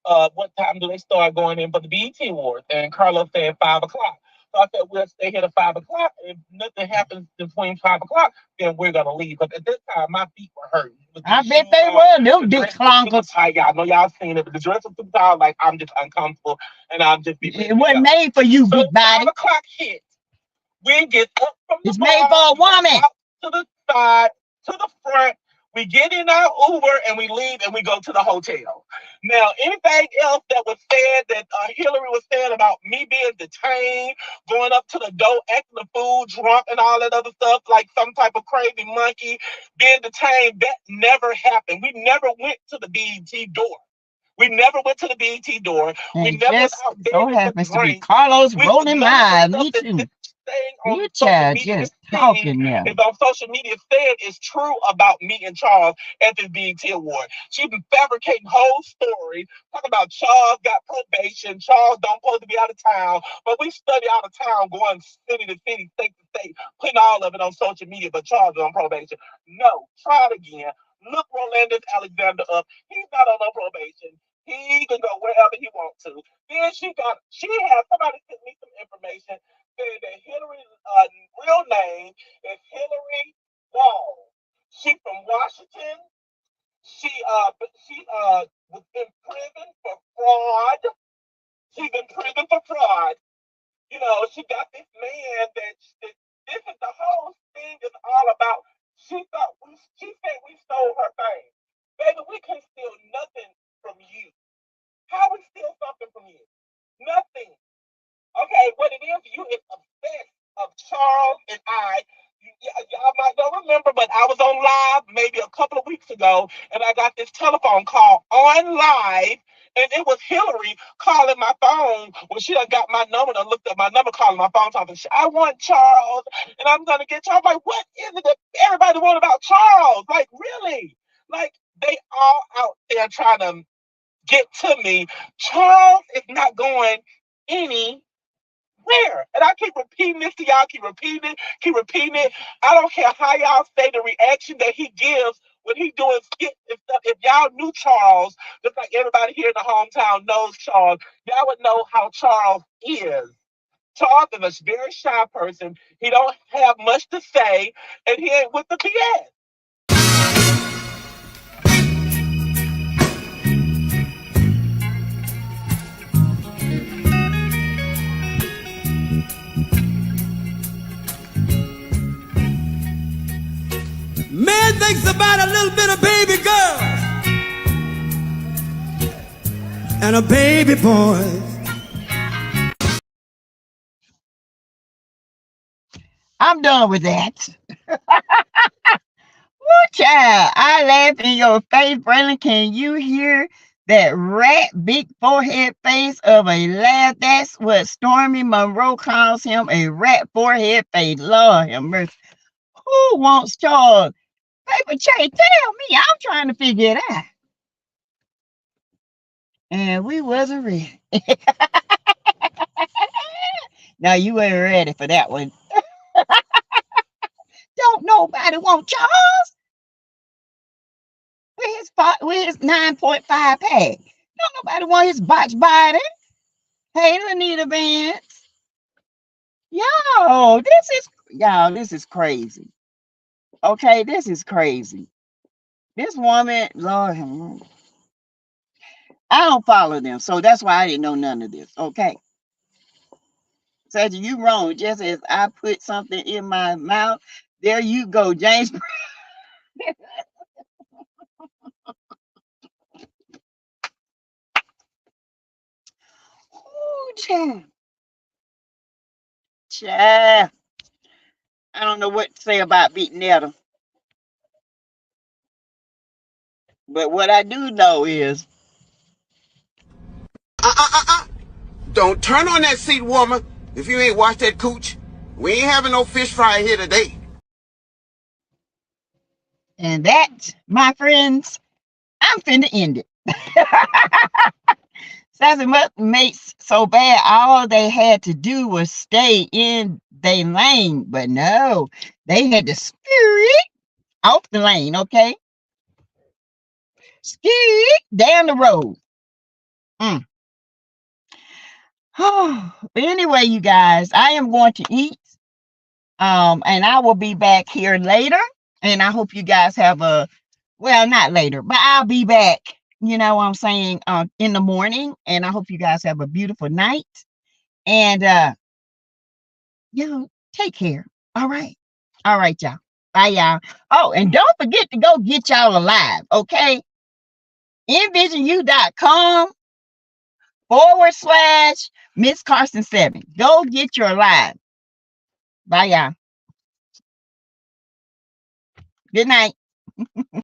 What time do they start going in for the BET Awards? And Carlos said 5 o'clock. So I said, we'll stay here at 5 o'clock. If nothing happens between 5 o'clock, then we're going to leave. But at this time, my feet were hurting. I bet they were. Them dick clunkers. Y'all know y'all seen it, but the dress was too tight. Like, I'm just uncomfortable. And I'm just... It wasn't made for you, big body. 5 o'clock hit. We get up from the It's made for a woman. To the side, to the front. We get in our Uber and we leave and we go to the hotel. Now, anything else that was said that Hillary was saying about me being detained, going up to the door, acting a fool, drunk and all that other stuff, like some type of crazy monkey, being detained, that never happened. We never went to the BET door. We never went to the BET door. And we never just so happens to be Carlos rolling live. Me too. You child just talking now. If on social media saying it's true about me and Charles at this BET Award. She's been fabricating whole stories, talking about Charles got probation, Charles don't supposed to be out of town, but we study out of town, going city to city, state to state, putting all of it on social media, but Charles is on probation. No, try it again. Look Rolandis Alexander up. He's not on no probation. He can go wherever he wants to. Then she had somebody sent me some information saying that Hillary's real name is Hillary Wall. She's from Washington. She was in prison for fraud. She's in prison for fraud. You know, she got this man that this is the whole thing is all about. She said we stole her thing. Baby, we can't steal nothing from you. How we steal something from you? Nothing. Okay, what it is, you is obsessed of Charles and I. Y'all might don't remember, but I was on live maybe a couple of weeks ago, and I got this telephone call on live, and it was Hillary calling my phone when she done got my number and looked up my number, calling my phone, talking, I want Charles, and I'm going to get Charles. I'm like, what is it that everybody want about Charles? Like, really? Like, they all out there trying to get to me. Charles is not going anywhere. And I keep repeating this to y'all, keep repeating it. I don't care how y'all say the reaction that he gives when he doing skits and stuff. If y'all knew Charles, just like everybody here in the hometown knows Charles, y'all would know how Charles is. Charles is a very shy person. He don't have much to say, and he ain't with the BS. thinks about a little bit of baby girl and a baby boy. I'm done with that. Woo, child. I laugh in your face, Braylon. Can you hear that rat big forehead face of a laugh? That's what Stormy Monroe calls him, a rat forehead face. Lord have mercy. Who wants Charles? Paper Chase, tell me. I'm trying to figure it out. And we wasn't ready. No, you weren't ready for that one. Don't nobody want Charles with his 9.5 pack. Don't nobody want his botch body. Hey, Lanita Vance. This is crazy. Okay, this is crazy. This woman, Lord have mercy. I don't follow them, so that's why I didn't know none of this. Okay. Said you wrong. Just as I put something in my mouth, there you go, James. Ooh, child. Child. I don't know what to say about beating Netta. But what I do know is Don't turn on that seat, woman, if you ain't washed that cooch. We ain't having no fish fry here today. and that, my friends, I'm finna end it. Sassy mates so bad, all they had to do was stay in their lane. But no, they had to spirit off the lane, okay? Ski down the road. Anyway, you guys, I am going to eat. And I will be back here later. And I hope you guys have not later, but I'll be back, you know what I'm saying, in the morning. And I hope you guys have a beautiful night. And take care. All right. All right, y'all. Bye, y'all. Oh, and don't forget to go get y'all alive, okay? envisionU.com/Miss Carson 7. Go get your alive. Bye, y'all. Good night.